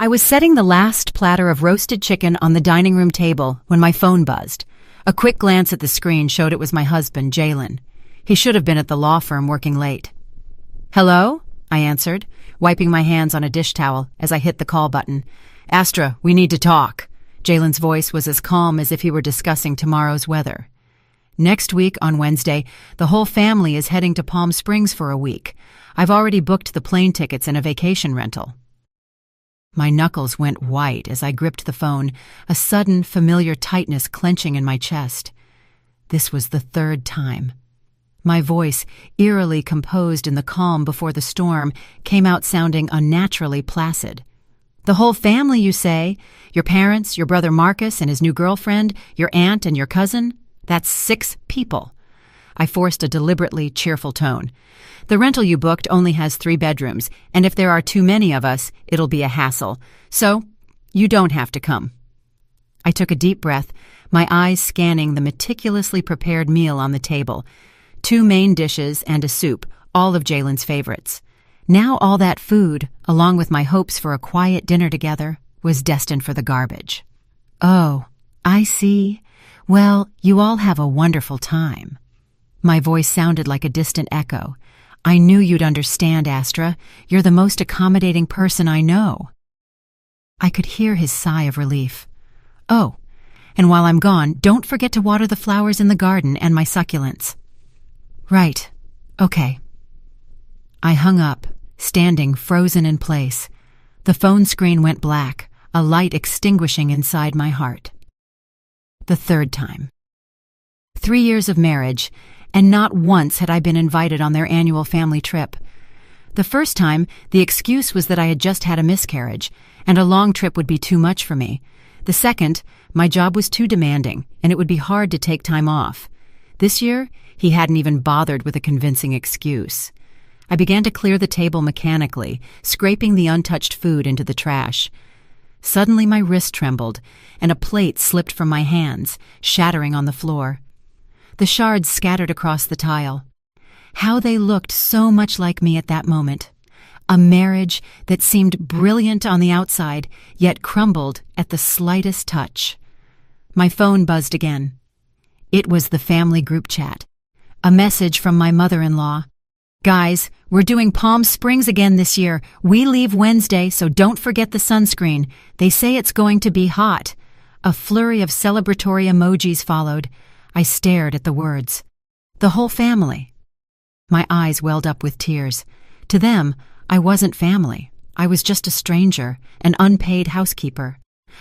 I was setting the last platter of roasted chicken on the dining room table when my phone buzzed. A quick glance at the screen showed it was my husband, Jalen. He should have been at the law firm working late. "Hello?" I answered, wiping my hands on a dish towel as I hit the call button. "Astra, we need to talk." Jalen's voice was as calm as if he were discussing tomorrow's weather. "Next week, on Wednesday, the whole family is heading to Palm Springs for a week. I've already booked the plane tickets and a vacation rental." My knuckles went white as I gripped the phone, a sudden, familiar tightness clenching in my chest. This was the third time. My voice, eerily composed in the calm before the storm, came out sounding unnaturally placid. "The whole family, you say? Your parents, your brother Marcus and his new girlfriend, your aunt and your cousin? That's 6 people." I forced a deliberately cheerful tone. "The rental you booked only has 3 bedrooms, and if there are too many of us, it'll be a hassle. So, you don't have to come." I took a deep breath, my eyes scanning the meticulously prepared meal on the table. 2 main dishes and a soup, all of Jalen's favorites. Now all that food, along with my hopes for a quiet dinner together, was destined for the garbage. "Oh, I see. Well, you all have a wonderful time." My voice sounded like a distant echo. "I knew you'd understand, Astra. You're the most accommodating person I know." I could hear his sigh of relief. "Oh, and while I'm gone, don't forget to water the flowers in the garden and my succulents." "Right. Okay." I hung up, standing frozen in place. The phone screen went black, a light extinguishing inside my heart. The third time. 3 years of marriage, and not once had I been invited on their annual family trip. The first time, the excuse was that I had just had a miscarriage, and a long trip would be too much for me. The second, my job was too demanding, and it would be hard to take time off. This year, he hadn't even bothered with a convincing excuse. I began to clear the table mechanically, scraping the untouched food into the trash. Suddenly my wrist trembled, and a plate slipped from my hands, shattering on the floor. The shards scattered across the tile. How they looked so much like me at that moment. A marriage that seemed brilliant on the outside, yet crumbled at the slightest touch. My phone buzzed again. It was the family group chat. A message from my mother-in-law. "Guys, we're doing Palm Springs again this year. We leave Wednesday, so don't forget the sunscreen. They say it's going to be hot." A flurry of celebratory emojis followed. I stared at the words. The whole family. My eyes welled up with tears. To them, I wasn't family. I was just a stranger, an unpaid housekeeper.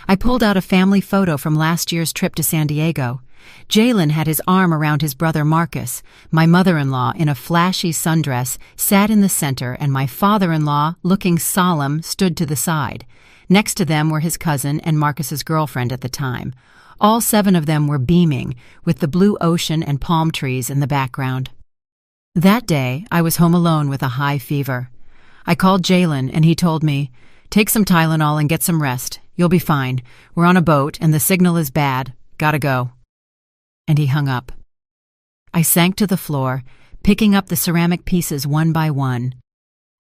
I pulled out a family photo from last year's trip to San Diego. Jalen had his arm around his brother Marcus. My mother-in-law, in a flashy sundress, sat in the center, and my father-in-law, looking solemn, stood to the side. Next to them were his cousin and Marcus's girlfriend at the time. All 7 of them were beaming, with the blue ocean and palm trees in the background. That day, I was home alone with a high fever. I called Jalen, and he told me, "Take some Tylenol and get some rest. You'll be fine. We're on a boat, and the signal is bad. Gotta go." And he hung up. I sank to the floor, picking up the ceramic pieces one by one.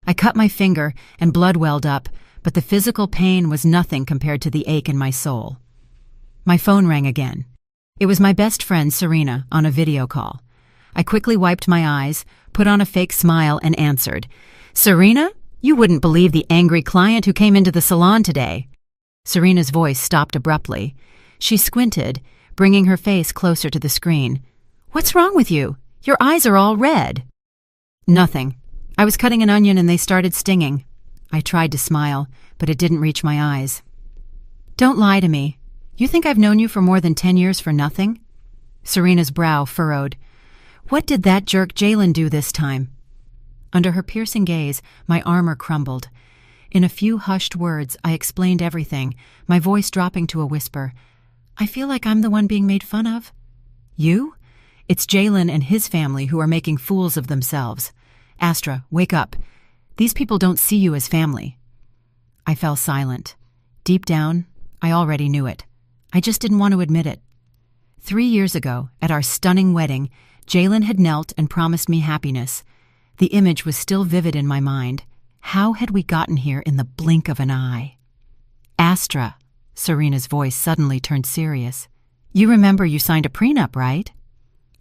I cut my finger, and blood welled up, but the physical pain was nothing compared to the ache in my soul. My phone rang again. It was my best friend, Serena, on a video call. I quickly wiped my eyes, put on a fake smile, and answered. "Serena? You wouldn't believe the angry client who came into the salon today." Serena's voice stopped abruptly. She squinted, bringing her face closer to the screen. "What's wrong with you? Your eyes are all red." "Nothing. I was cutting an onion and they started stinging." I tried to smile, but it didn't reach my eyes. "Don't lie to me. You think I've known you for more than 10 years for nothing?" Serena's brow furrowed. "What did that jerk Jalen do this time?" Under her piercing gaze, my armor crumbled. In a few hushed words, I explained everything, my voice dropping to a whisper. "I feel like I'm the one being made fun of." "You? It's Jalen and his family who are making fools of themselves. Astra, wake up. These people don't see you as family." I fell silent. Deep down, I already knew it. I just didn't want to admit it. 3 years ago, at our stunning wedding, Jalen had knelt and promised me happiness. The image was still vivid in my mind. How had we gotten here in the blink of an eye? Astra, Serena's voice suddenly turned serious. You remember you signed a prenup, right?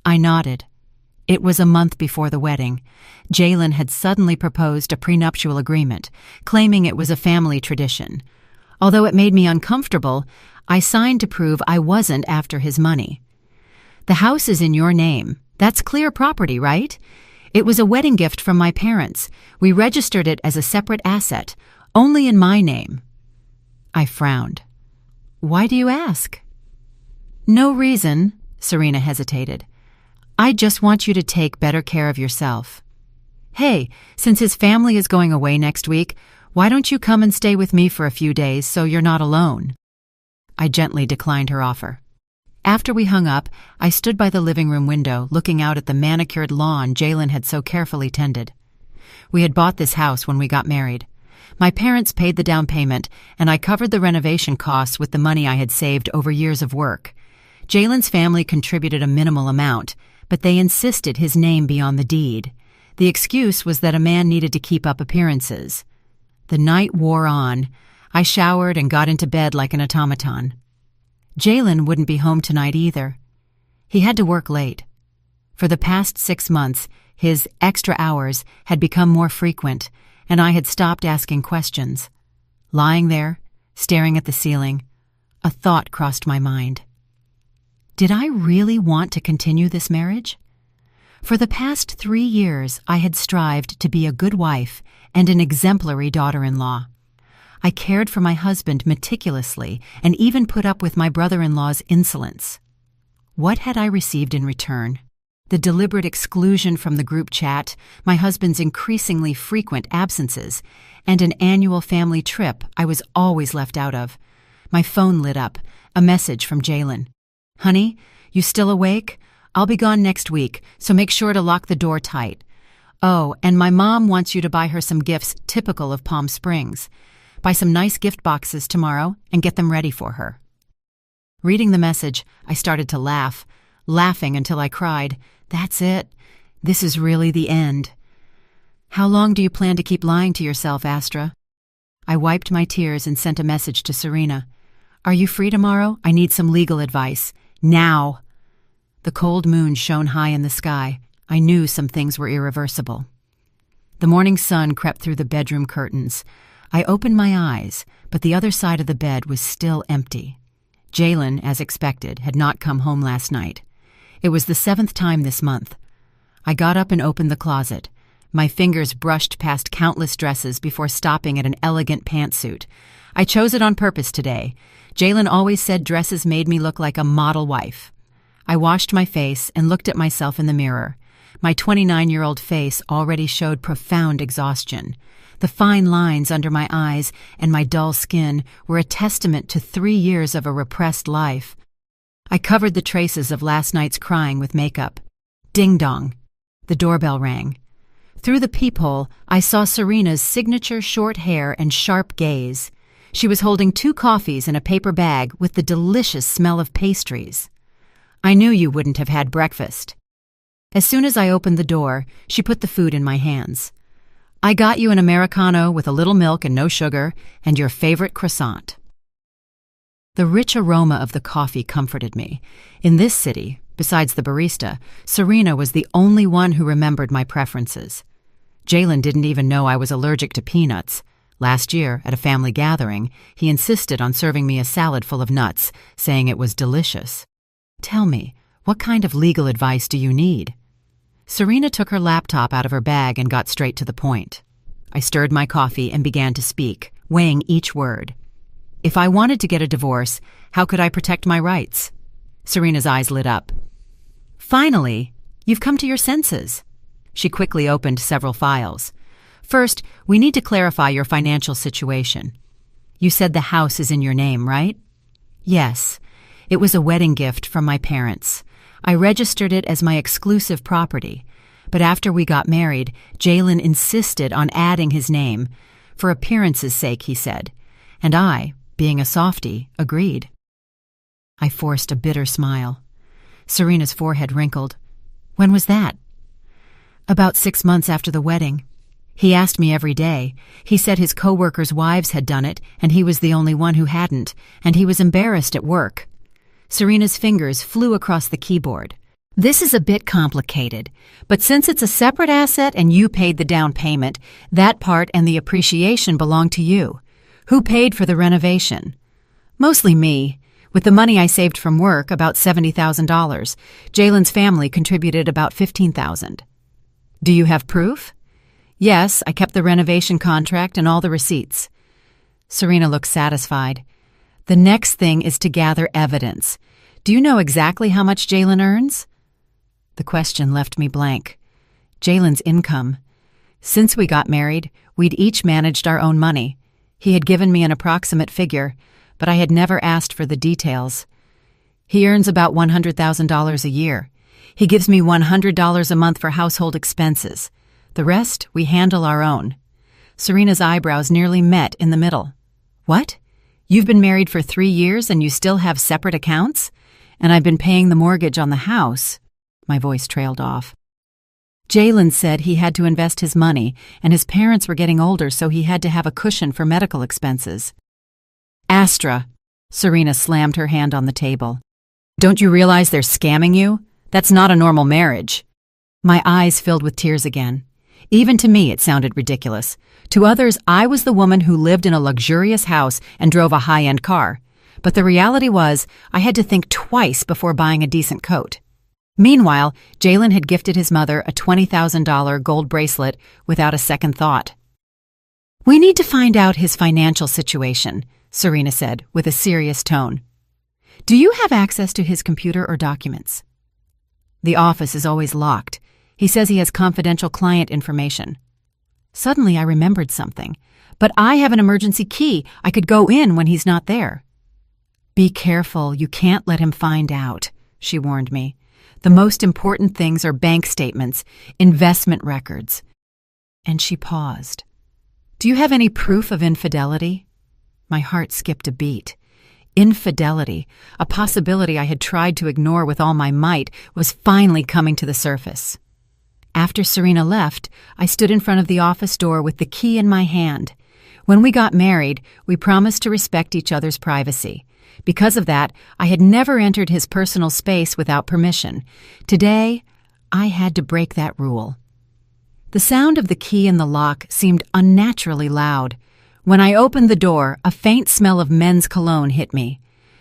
I nodded. It was a month before the wedding. Jalen had suddenly proposed a prenuptial agreement, claiming it was a family tradition. Although it made me uncomfortable, I signed to prove I wasn't after his money. The house is in your name. That's clear property, right? It was a wedding gift from my parents. We registered it as a separate asset, only in my name. I frowned. Why do you ask? No reason, Serena hesitated. I just want you to take better care of yourself. Hey, since his family is going away next week, why don't you come and stay with me for a few days so you're not alone? I gently declined her offer. After we hung up, I stood by the living room window looking out at the manicured lawn Jalen had so carefully tended. We had bought this house when we got married. My parents paid the down payment, and I covered the renovation costs with the money I had saved over years of work. Jalen's family contributed a minimal amount, but they insisted his name be on the deed. The excuse was that a man needed to keep up appearances. The night wore on. I showered and got into bed like an automaton. Jalen wouldn't be home tonight either. He had to work late. For the past 6 months, his extra hours had become more frequent, and I had stopped asking questions. Lying there, staring at the ceiling, a thought crossed my mind. Did I really want to continue this marriage? For the past 3 years, I had strived to be a good wife and an exemplary daughter-in-law. I cared for my husband meticulously and even put up with my brother-in-law's insolence. What had I received in return? The deliberate exclusion from the group chat, my husband's increasingly frequent absences, and an annual family trip I was always left out of. My phone lit up, a message from Jalen. Honey, you still awake? I'll be gone next week, so make sure to lock the door tight. Oh, and my mom wants you to buy her some gifts typical of Palm Springs. Buy some nice gift boxes tomorrow and get them ready for her. Reading the message, I started to laugh, laughing until I cried. That's it. This is really the end. How long do you plan to keep lying to yourself, Astra? I wiped my tears and sent a message to Serena. Are you free tomorrow? I need some legal advice. Now! The cold moon shone high in the sky. I knew some things were irreversible. The morning sun crept through the bedroom curtains. I opened my eyes, but the other side of the bed was still empty. Jalen, as expected, had not come home last night. It was the 7th time this month. I got up and opened the closet. My fingers brushed past countless dresses before stopping at an elegant pantsuit. I chose it on purpose today. Jalen always said dresses made me look like a model wife. I washed my face and looked at myself in the mirror. My 29-year-old face already showed profound exhaustion. The fine lines under my eyes and my dull skin were a testament to 3 years of a repressed life. I covered the traces of last night's crying with makeup. Ding-dong. The doorbell rang. Through the peephole, I saw Serena's signature short hair and sharp gaze. She was holding 2 coffees in a paper bag with the delicious smell of pastries. I knew you wouldn't have had breakfast. As soon as I opened the door, she put the food in my hands. I got you an Americano with a little milk and no sugar, and your favorite croissant. The rich aroma of the coffee comforted me. In this city, besides the barista, Serena was the only one who remembered my preferences. Jalen didn't even know I was allergic to peanuts. Last year, at a family gathering, he insisted on serving me a salad full of nuts, saying it was delicious. Tell me, what kind of legal advice do you need? Serena took her laptop out of her bag and got straight to the point. I stirred my coffee and began to speak, weighing each word. If I wanted to get a divorce, how could I protect my rights? Serena's eyes lit up. Finally, you've come to your senses. She quickly opened several files. First, we need to clarify your financial situation. You said the house is in your name, right? Yes. It was a wedding gift from my parents. I registered it as my exclusive property. But after we got married, Jalen insisted on adding his name. For appearance's sake, he said. And I, being a softie, agreed. I forced a bitter smile. Serena's forehead wrinkled. When was that? About 6 months after the wedding. He asked me every day. He said his coworkers' wives had done it, and he was the only one who hadn't, and he was embarrassed at work. Serena's fingers flew across the keyboard. This is a bit complicated, but since it's a separate asset and you paid the down payment, that part and the appreciation belong to you. Who paid for the renovation? Mostly me. With the money I saved from work, about $70,000, Jalen's family contributed about $15,000. Do you have proof? Yes, I kept the renovation contract and all the receipts. Serena looked satisfied. The next thing is to gather evidence. Do you know exactly how much Jalen earns? The question left me blank. Jalen's income. Since we got married, we'd each managed our own money. He had given me an approximate figure, but I had never asked for the details. He earns about $100,000 a year. He gives me $100 a month for household expenses. The rest, we handle our own. Serena's eyebrows nearly met in the middle. What? You've been married for 3 years and you still have separate accounts? And I've been paying the mortgage on the house. My voice trailed off. Jalen said he had to invest his money, and his parents were getting older, so he had to have a cushion for medical expenses. Astra, Serena slammed her hand on the table. Don't you realize they're scamming you? That's not a normal marriage. My eyes filled with tears again. Even to me, it sounded ridiculous. To others, I was the woman who lived in a luxurious house and drove a high-end car. But the reality was, I had to think twice before buying a decent coat. Meanwhile, Jalen had gifted his mother a $20,000 gold bracelet without a second thought. We need to find out his financial situation, Serena said with a serious tone. Do you have access to his computer or documents? The office is always locked. He says he has confidential client information. Suddenly I remembered something. But I have an emergency key. I could go in when he's not there. Be careful. You can't let him find out, she warned me. The most important things are bank statements, investment records. And she paused. Do you have any proof of infidelity? My heart skipped a beat. Infidelity, a possibility I had tried to ignore with all my might, was finally coming to the surface. After Serena left, I stood in front of the office door with the key in my hand. When we got married, we promised to respect each other's privacy. Because of that, I had never entered his personal space without permission. Today, I had to break that rule. The sound of the key in the lock seemed unnaturally loud. When I opened the door, a faint smell of men's cologne hit me.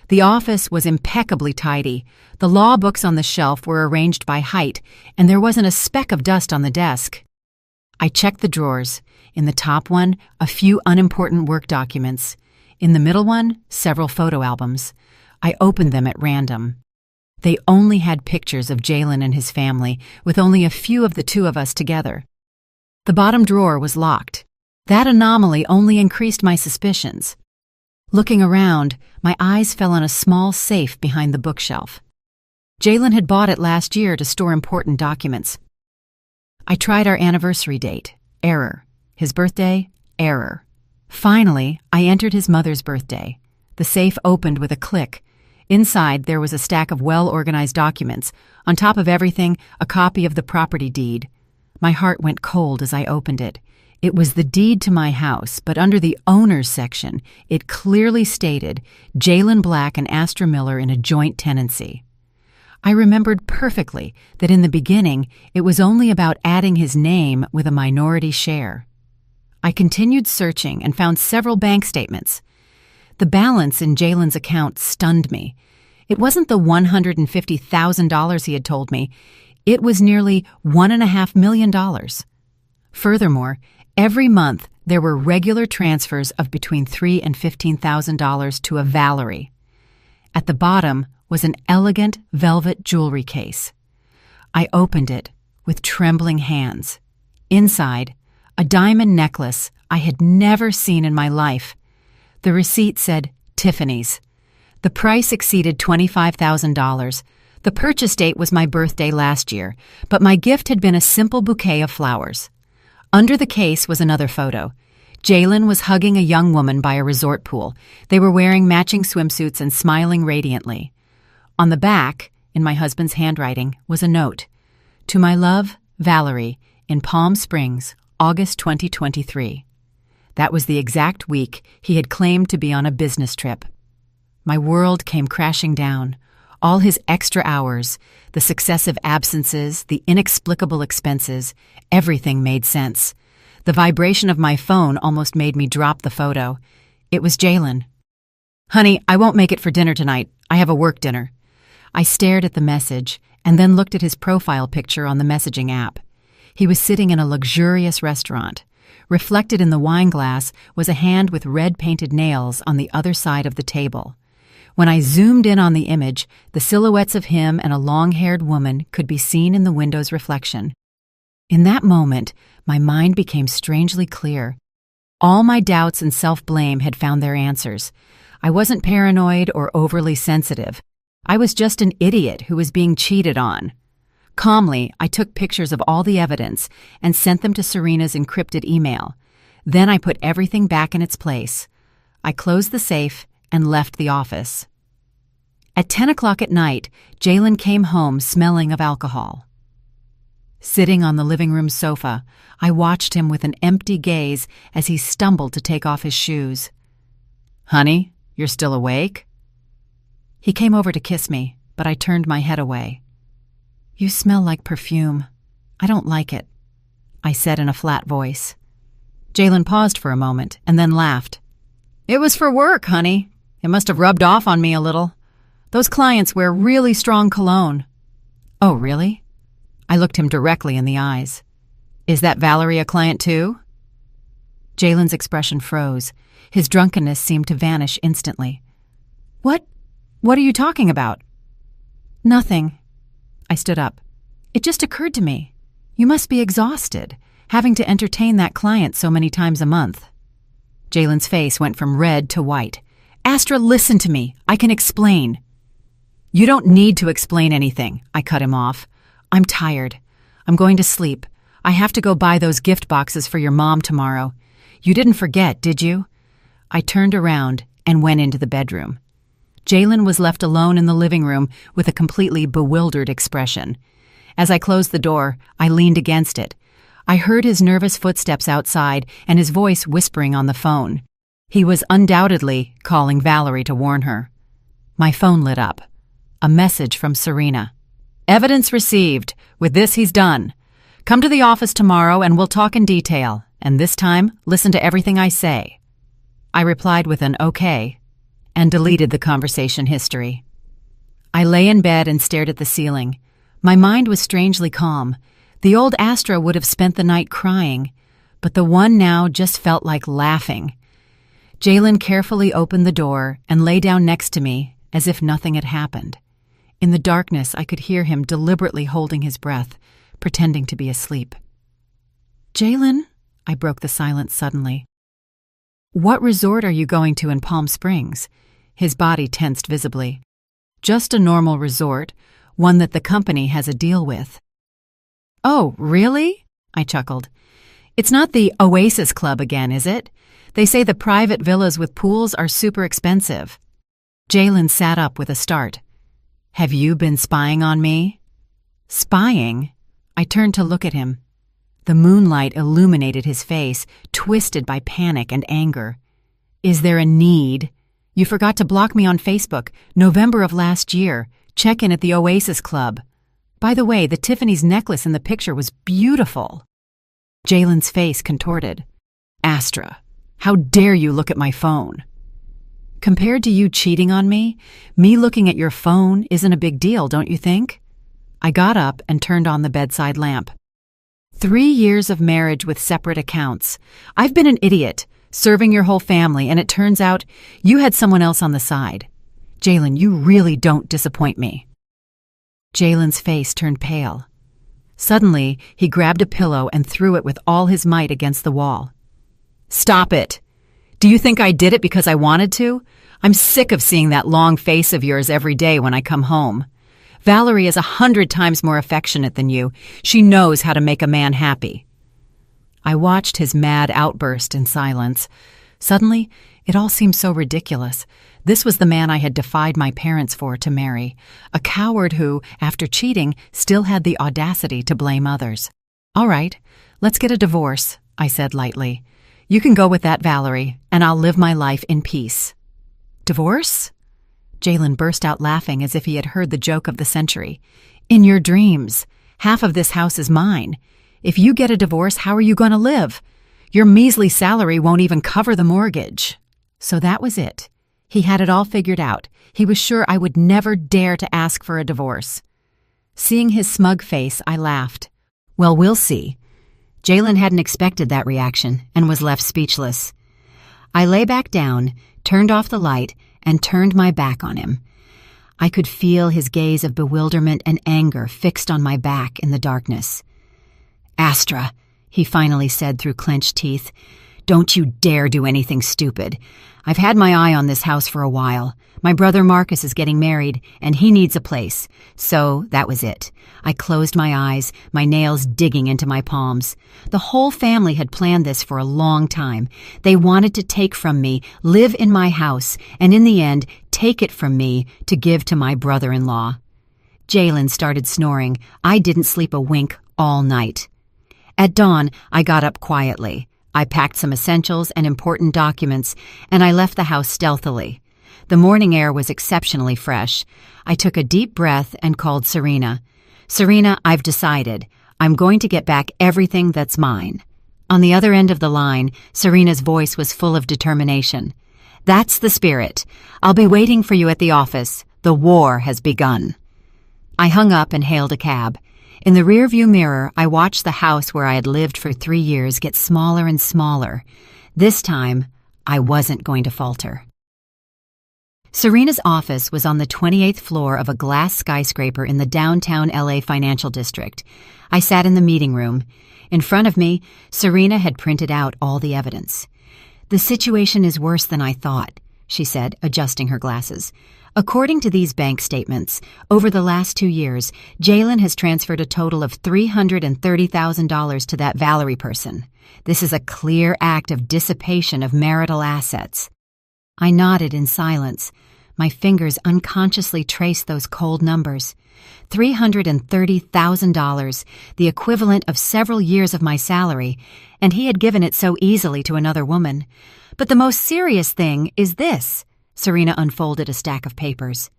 The office was impeccably tidy. The law books on the shelf were arranged by height, and there wasn't a speck of dust on the desk. I checked the drawers. In the top one, a few unimportant work documents. In the middle one, several photo albums. I opened them at random. They only had pictures of Jalen and his family, with only a few of the two of us together. The bottom drawer was locked. That anomaly only increased my suspicions. Looking around, my eyes fell on a small safe behind the bookshelf. Jalen had bought it last year to store important documents. I tried our anniversary date. Error. His birthday. Error. Finally, I entered his mother's birthday. The safe opened with a click. Inside, there was a stack of well-organized documents. On top of everything, a copy of the property deed. My heart went cold as I opened it. It was the deed to my house, but under the owner's section, it clearly stated Jalen Black and Astra Miller in a joint tenancy. I remembered perfectly that in the beginning, it was only about adding his name with a minority share. I continued searching and found several bank statements. The balance in Jalen's account stunned me. It wasn't the $150,000 he had told me. It was nearly $1.5 million. Furthermore, every month there were regular transfers of between $3,000 and $15,000 to a Valerie. At the bottom was an elegant velvet jewelry case. I opened it with trembling hands. Inside, a diamond necklace I had never seen in my life. The receipt said Tiffany's. The price exceeded $25,000. The purchase date was my birthday last year, but my gift had been a simple bouquet of flowers. Under the case was another photo. Jalen was hugging a young woman by a resort pool. They were wearing matching swimsuits and smiling radiantly. On the back, in my husband's handwriting, was a note. To my love, Valerie, in Palm Springs, August 2023. That was the exact week he had claimed to be on a business trip. My world came crashing down. All his extra hours, the successive absences, the inexplicable expenses, everything made sense. The vibration of my phone almost made me drop the photo. It was Jalen. "Honey, I won't make it for dinner tonight. I have a work dinner." I stared at the message and then looked at his profile picture on the messaging app. He was sitting in a luxurious restaurant. Reflected in the wine glass was a hand with red-painted nails on the other side of the table. When I zoomed in on the image, the silhouettes of him and a long-haired woman could be seen in the window's reflection. In that moment, my mind became strangely clear. All my doubts and self-blame had found their answers. I wasn't paranoid or overly sensitive. I was just an idiot who was being cheated on. Calmly, I took pictures of all the evidence and sent them to Serena's encrypted email. Then I put everything back in its place. I closed the safe and left the office. At 10 o'clock at night, Jalen came home smelling of alcohol. Sitting on the living room sofa, I watched him with an empty gaze as he stumbled to take off his shoes. "Honey, you're still awake?" He came over to kiss me, but I turned my head away. "You smell like perfume. I don't like it," I said in a flat voice. Jalen paused for a moment and then laughed. "It was for work, honey. It must have rubbed off on me a little. Those clients wear really strong cologne." "Oh, really?" I looked him directly in the eyes. "Is that Valerie a client too?" Jalen's expression froze. His drunkenness seemed to vanish instantly. What are you talking about?" "Nothing." I stood up. "It just occurred to me. You must be exhausted, having to entertain that client so many times a month." Jalen's face went from red to white. "Astra, listen to me. I can explain." "You don't need to explain anything," I cut him off. "I'm tired. I'm going to sleep. I have to go buy those gift boxes for your mom tomorrow. You didn't forget, did you?" I turned around and went into the bedroom. Jalen was left alone in the living room with a completely bewildered expression. As I closed the door, I leaned against it. I heard his nervous footsteps outside and his voice whispering on the phone. He was undoubtedly calling Valerie to warn her. My phone lit up. A message from Serena. "Evidence received. With this, he's done. Come to the office tomorrow and we'll talk in detail. And this time, listen to everything I say." I replied with an okay and deleted the conversation history. I lay in bed and stared at the ceiling. My mind was strangely calm. The old Astra would have spent the night crying, but the one now just felt like laughing. Jalen carefully opened the door and lay down next to me as if nothing had happened. In the darkness, I could hear him deliberately holding his breath, pretending to be asleep. "Jalen," I broke the silence suddenly. "What resort are you going to in Palm Springs?" His body tensed visibly. "Just a normal resort, one that the company has a deal with." "Oh, really?" I chuckled. "It's not the Oasis Club again, is it? They say the private villas with pools are super expensive." Jalen sat up with a start. "Have you been spying on me?" "Spying?" I turned to look at him. The moonlight illuminated his face, twisted by panic and anger. "Is there a need? You forgot to block me on Facebook, November of last year. Check in at the Oasis Club. By the way, the Tiffany's necklace in the picture was beautiful." Jalen's face contorted. "Astra, how dare you look at my phone?" "Compared to you cheating on me looking at your phone isn't a big deal, don't you think?" I got up and turned on the bedside lamp. 3 years of marriage with separate accounts. I've been an idiot, serving your whole family, and it turns out you had someone else on the side. Jalen, you really don't disappoint me." Jalen's face turned pale. Suddenly, he grabbed a pillow and threw it with all his might against the wall. "Stop it! Do you think I did it because I wanted to? I'm sick of seeing that long face of yours every day when I come home. Valerie is 100 times more affectionate than you. She knows how to make a man happy." I watched his mad outburst in silence. Suddenly, it all seemed so ridiculous. This was the man I had defied my parents for to marry, a coward who, after cheating, still had the audacity to blame others. "All right, let's get a divorce. I said lightly. "You can go with that, Valerie, and I'll live my life in peace." "Divorce?" Jalen burst out laughing as if he had heard the joke of the century. "In your dreams. Half of this house is mine. If you get a divorce, how are you going to live? Your measly salary won't even cover the mortgage." So that was it. He had it all figured out. He was sure I would never dare to ask for a divorce. Seeing his smug face, I laughed. "Well, we'll see." Jalen hadn't expected that reaction and was left speechless. I lay back down, turned off the light, and turned my back on him. I could feel his gaze of bewilderment and anger fixed on my back in the darkness. "Astra," he finally said through clenched teeth, "don't you dare do anything stupid. I've had my eye on this house for a while. My brother Marcus is getting married, and he needs a place. So that was it. I closed my eyes, my nails digging into my palms. The whole family had planned this for a long time. They wanted to take from me, live in my house, and in the end, take it from me to give to my brother-in-law." Jalen started snoring. I didn't sleep a wink all night. At dawn, I got up quietly. I packed some essentials and important documents, and I left the house stealthily. The morning air was exceptionally fresh. I took a deep breath and called Serena. "Serena, I've decided. I'm going to get back everything that's mine." On the other end of the line, Serena's voice was full of determination. "That's the spirit. I'll be waiting for you at the office. The war has begun." I hung up and hailed a cab. In the rearview mirror, I watched the house where I had lived for 3 years get smaller and smaller. This time, I wasn't going to falter. Serena's office was on the 28th floor of a glass skyscraper in the downtown LA financial district. I sat in the meeting room. In front of me, Serena had printed out all the evidence. "The situation is worse than I thought," she said, adjusting her glasses. "According to these bank statements, over the last 2 years, Jalen has transferred a total of $330,000 to that Valerie person. This is a clear act of dissipation of marital assets." I nodded in silence. My fingers unconsciously traced those cold numbers. $330,000, the equivalent of several years of my salary, and he had given it so easily to another woman. But the most serious thing is this. Serena unfolded a stack of papers.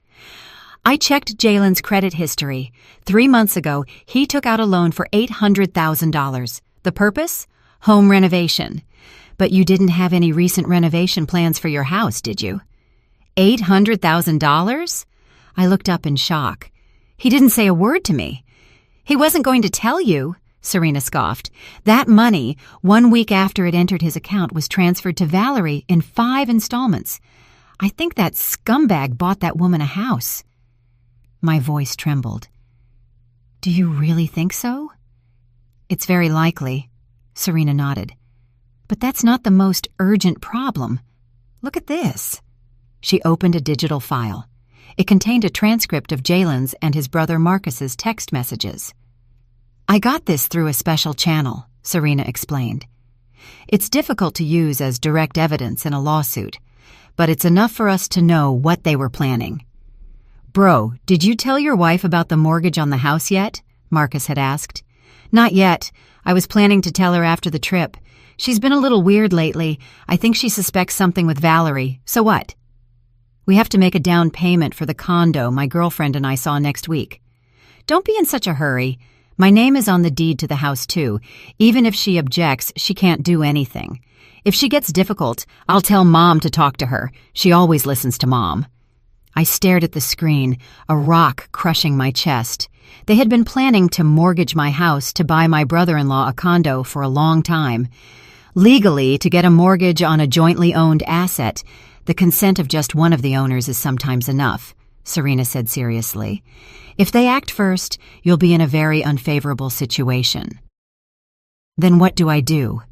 "I checked Jalen's credit history. 3 months ago, he took out a loan for $800,000. The purpose? Home renovation. But you didn't have any recent renovation plans for your house, did you?" $800,000? I looked up in shock. "He didn't say a word to me." "He wasn't going to tell you," Serena scoffed. "That money, 1 week after it entered his account, was transferred to Valerie in 5 installments. I think that scumbag bought that woman a house." My voice trembled. "Do you really think so?" "It's very likely," Serena nodded. "But that's not the most urgent problem. Look at this." She opened a digital file. It contained a transcript of Jalen's and his brother Marcus's text messages. "I got this through a special channel," Serena explained. "It's difficult to use as direct evidence in a lawsuit, but it's enough for us to know what they were planning." "Bro, did you tell your wife about the mortgage on the house yet?" Marcus had asked. "Not yet. I was planning to tell her after the trip. She's been a little weird lately. I think she suspects something with Valerie. So what?" "We have to make a down payment for the condo my girlfriend and I saw next week." "Don't be in such a hurry. My name is on the deed to the house, too. Even if she objects, she can't do anything. If she gets difficult, I'll tell Mom to talk to her. She always listens to Mom." I stared at the screen, a rock crushing my chest. They had been planning to mortgage my house to buy my brother-in-law a condo for a long time. Legally, to get a mortgage on a jointly owned asset, the consent of just one of the owners is sometimes enough, Serena said seriously. "If they act first, you'll be in a very unfavorable situation." "Then what do I do?"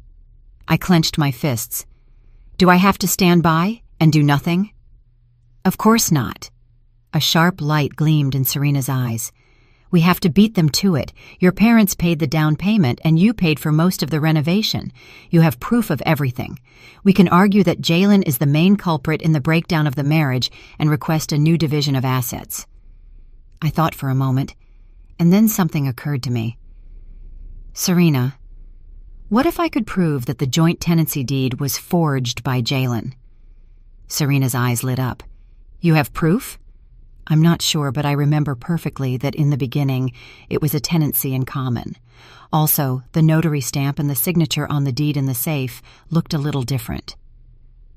I clenched my fists. "Do I have to stand by and do nothing?" "Of course not." A sharp light gleamed in Serena's eyes. "We have to beat them to it. Your parents paid the down payment, and you paid for most of the renovation. You have proof of everything. We can argue that Jalen is the main culprit in the breakdown of the marriage and request a new division of assets." I thought for a moment, and then something occurred to me. "Serena, What if I could prove that the joint tenancy deed was forged by Jalen? Serena's eyes lit up. You have proof? I'm not sure, but I remember perfectly that in the beginning it was a tenancy in common. Also, the notary stamp and the signature on the deed in the safe looked a little different.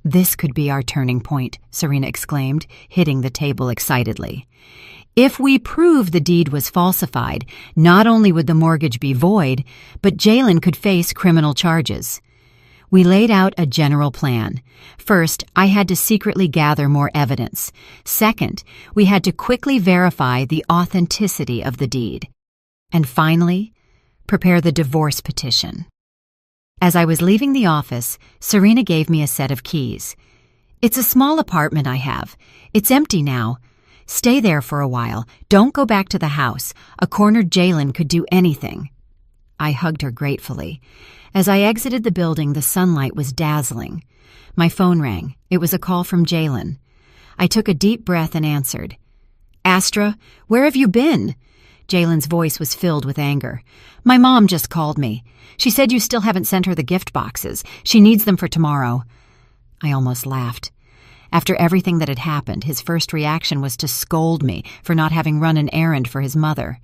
This could be our turning point, Serena exclaimed, hitting the table excitedly. If we prove the deed was falsified, not only would the mortgage be void, but Jalen could face criminal charges. We laid out a general plan. First, I had to secretly gather more evidence. Second, we had to quickly verify the authenticity of the deed. And finally, prepare the divorce petition. As I was leaving the office, Serena gave me a set of keys. It's a small apartment I have. It's empty now. Stay there for a while. Don't go back to the house. A cornered Jalen could do anything. I hugged her gratefully. As I exited the building, the sunlight was dazzling. My phone rang. It was a call from Jalen. I took a deep breath and answered. Astra, where have you been? Jalen's voice was filled with anger. My mom just called me. She said you still haven't sent her the gift boxes. She needs them for tomorrow. I almost laughed. After everything that had happened, his first reaction was to scold me for not having run an errand for his mother.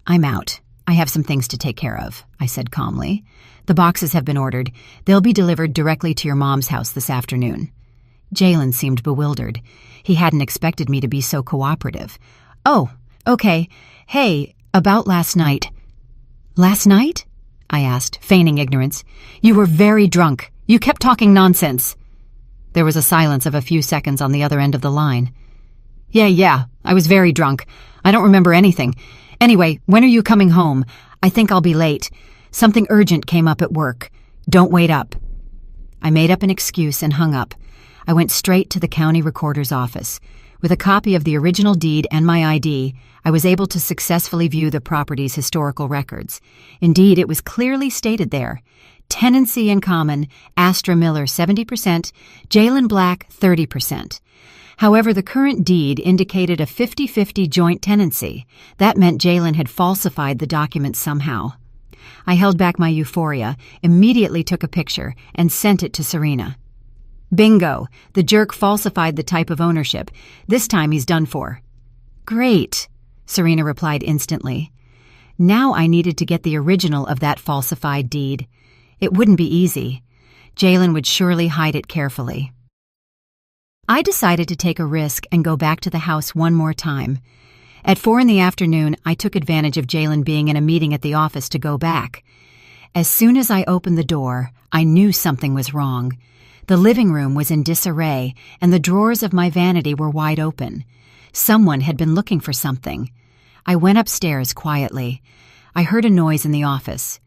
I'm out. I have some things to take care of, I said calmly. The boxes have been ordered. They'll be delivered directly to your mom's house this afternoon. Jalen seemed bewildered. He hadn't expected me to be so cooperative. Oh, okay. Hey, about last night. Last night? I asked, feigning ignorance. You were very drunk. You kept talking nonsense. There was a silence of a few seconds on the other end of the line. Yeah, I was very drunk. I don't remember anything. Anyway, when are you coming home? I think I'll be late. Something urgent came up at work. Don't wait up. I made up an excuse and hung up. I went straight to the county recorder's office. With a copy of the original deed and my ID, I was able to successfully view the property's historical records. Indeed, it was clearly stated there. Tenancy in common, Astra Miller 70%, Jalen Black 30%. However, the current deed indicated a 50-50 joint tenancy. That meant Jalen had falsified the document somehow. I held back my euphoria, immediately took a picture, and sent it to Serena. Bingo! The jerk falsified the type of ownership. This time he's done for. Great, Serena replied instantly. Now I needed to get the original of that falsified deed. It wouldn't be easy. Jalen would surely hide it carefully. I decided to take a risk and go back to the house one more time. At 4 p.m, I took advantage of Jalen being in a meeting at the office to go back. As soon as I opened the door, I knew something was wrong. The living room was in disarray, and the drawers of my vanity were wide open. Someone had been looking for something. I went upstairs quietly. I heard a noise in the office.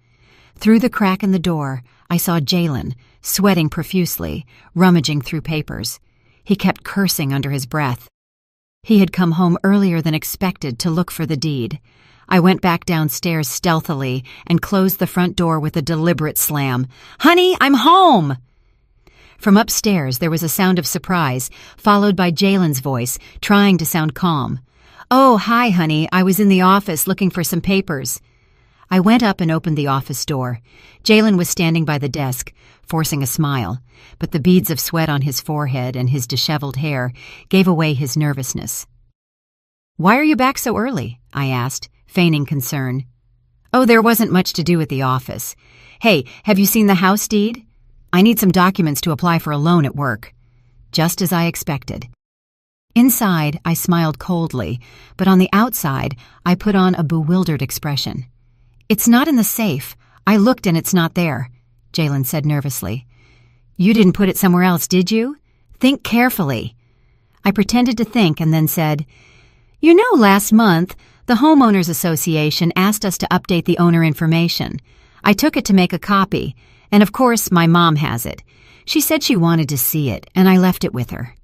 Through the crack in the door, I saw Jalen, sweating profusely, rummaging through papers. He kept cursing under his breath. He had come home earlier than expected to look for the deed. I went back downstairs stealthily and closed the front door with a deliberate slam. "Honey, I'm home!" From upstairs, there was a sound of surprise, followed by Jalen's voice, trying to sound calm. "Oh, hi, honey. I was in the office looking for some papers." I went up and opened the office door. Jalen was standing by the desk, forcing a smile, but the beads of sweat on his forehead and his disheveled hair gave away his nervousness. "Why are you back so early?" I asked, feigning concern. "Oh, there wasn't much to do at the office. Hey, have you seen the house deed? I need some documents to apply for a loan at work." Just as I expected. Inside, I smiled coldly, but on the outside, I put on a bewildered expression. "It's not in the safe. I looked and it's not there," Jalen said nervously. "You didn't put it somewhere else, did you? Think carefully." I pretended to think and then said, "You know, last month, the Homeowners Association asked us to update the owner information. I took it to make a copy, and of course my mom has it. She said she wanted to see it, and I left it with her."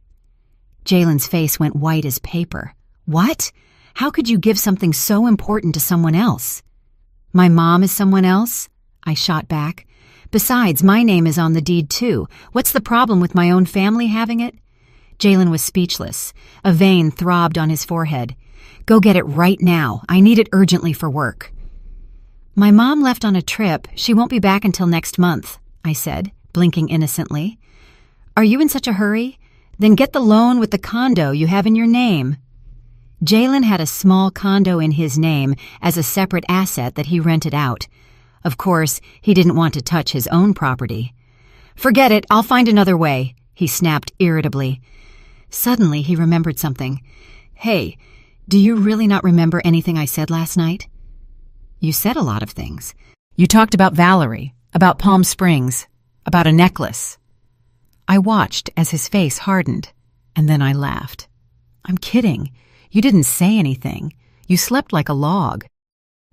Jalen's face went white as paper. "What? How could you give something so important to someone else?" "My mom is someone else?" I shot back. "Besides, my name is on the deed too. What's the problem with my own family having it?" Jalen was speechless. A vein throbbed on his forehead. "Go get it right now. I need it urgently for work." My mom left on a trip. She won't be back until next month, I said, blinking innocently. Are you in such a hurry? Then get the loan with the condo you have in your name. Jalen had a small condo in his name as a separate asset that he rented out. Of course, he didn't want to touch his own property. Forget it, I'll find another way, he snapped irritably. Suddenly, he remembered something. Hey, do you really not remember anything I said last night? You said a lot of things. You talked about Valerie, about Palm Springs, about a necklace. I watched as his face hardened, and then I laughed. I'm kidding. You didn't say anything. You slept like a log.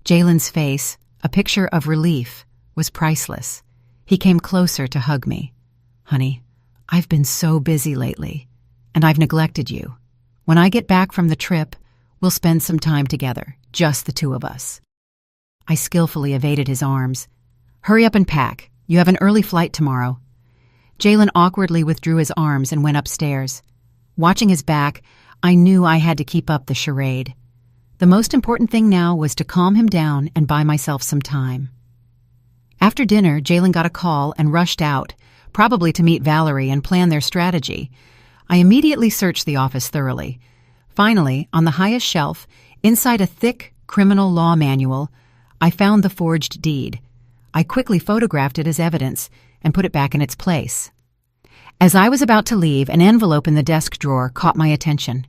Jalen's face, a picture of relief, was priceless. He came closer to hug me. Honey, I've been so busy lately, and I've neglected you. When I get back from the trip, we'll spend some time together, just the two of us. I skillfully evaded his arms. Hurry up and pack. You have an early flight tomorrow. Jalen awkwardly withdrew his arms and went upstairs. Watching his back, I knew I had to keep up the charade. The most important thing now was to calm him down and buy myself some time. After dinner, Jalen got a call and rushed out, probably to meet Valerie and plan their strategy. I immediately searched the office thoroughly. Finally, on the highest shelf, inside a thick criminal law manual, I found the forged deed. I quickly photographed it as evidence and put it back in its place. As I was about to leave, an envelope in the desk drawer caught my attention.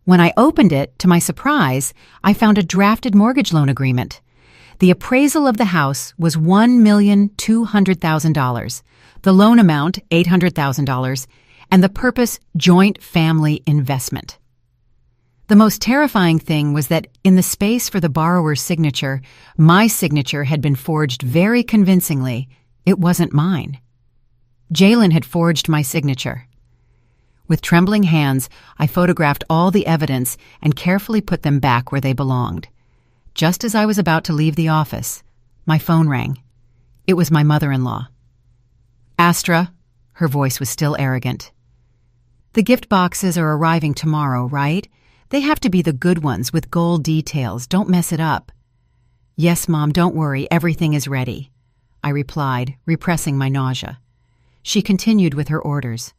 When I opened it, to my surprise, I found a drafted mortgage loan agreement. The appraisal of the house was $1,200,000, the loan amount $800,000, and the purpose joint family investment. The most terrifying thing was that in the space for the borrower's signature, my signature had been forged very convincingly. It wasn't mine. Jalen had forged my signature. With trembling hands, I photographed all the evidence and carefully put them back where they belonged. Just as I was about to leave the office, my phone rang. It was my mother-in-law. Astra, her voice was still arrogant. The gift boxes are arriving tomorrow, right? They have to be the good ones with gold details. Don't mess it up. Yes, Mom, don't worry. Everything is ready, I replied, repressing my nausea. She continued with her orders.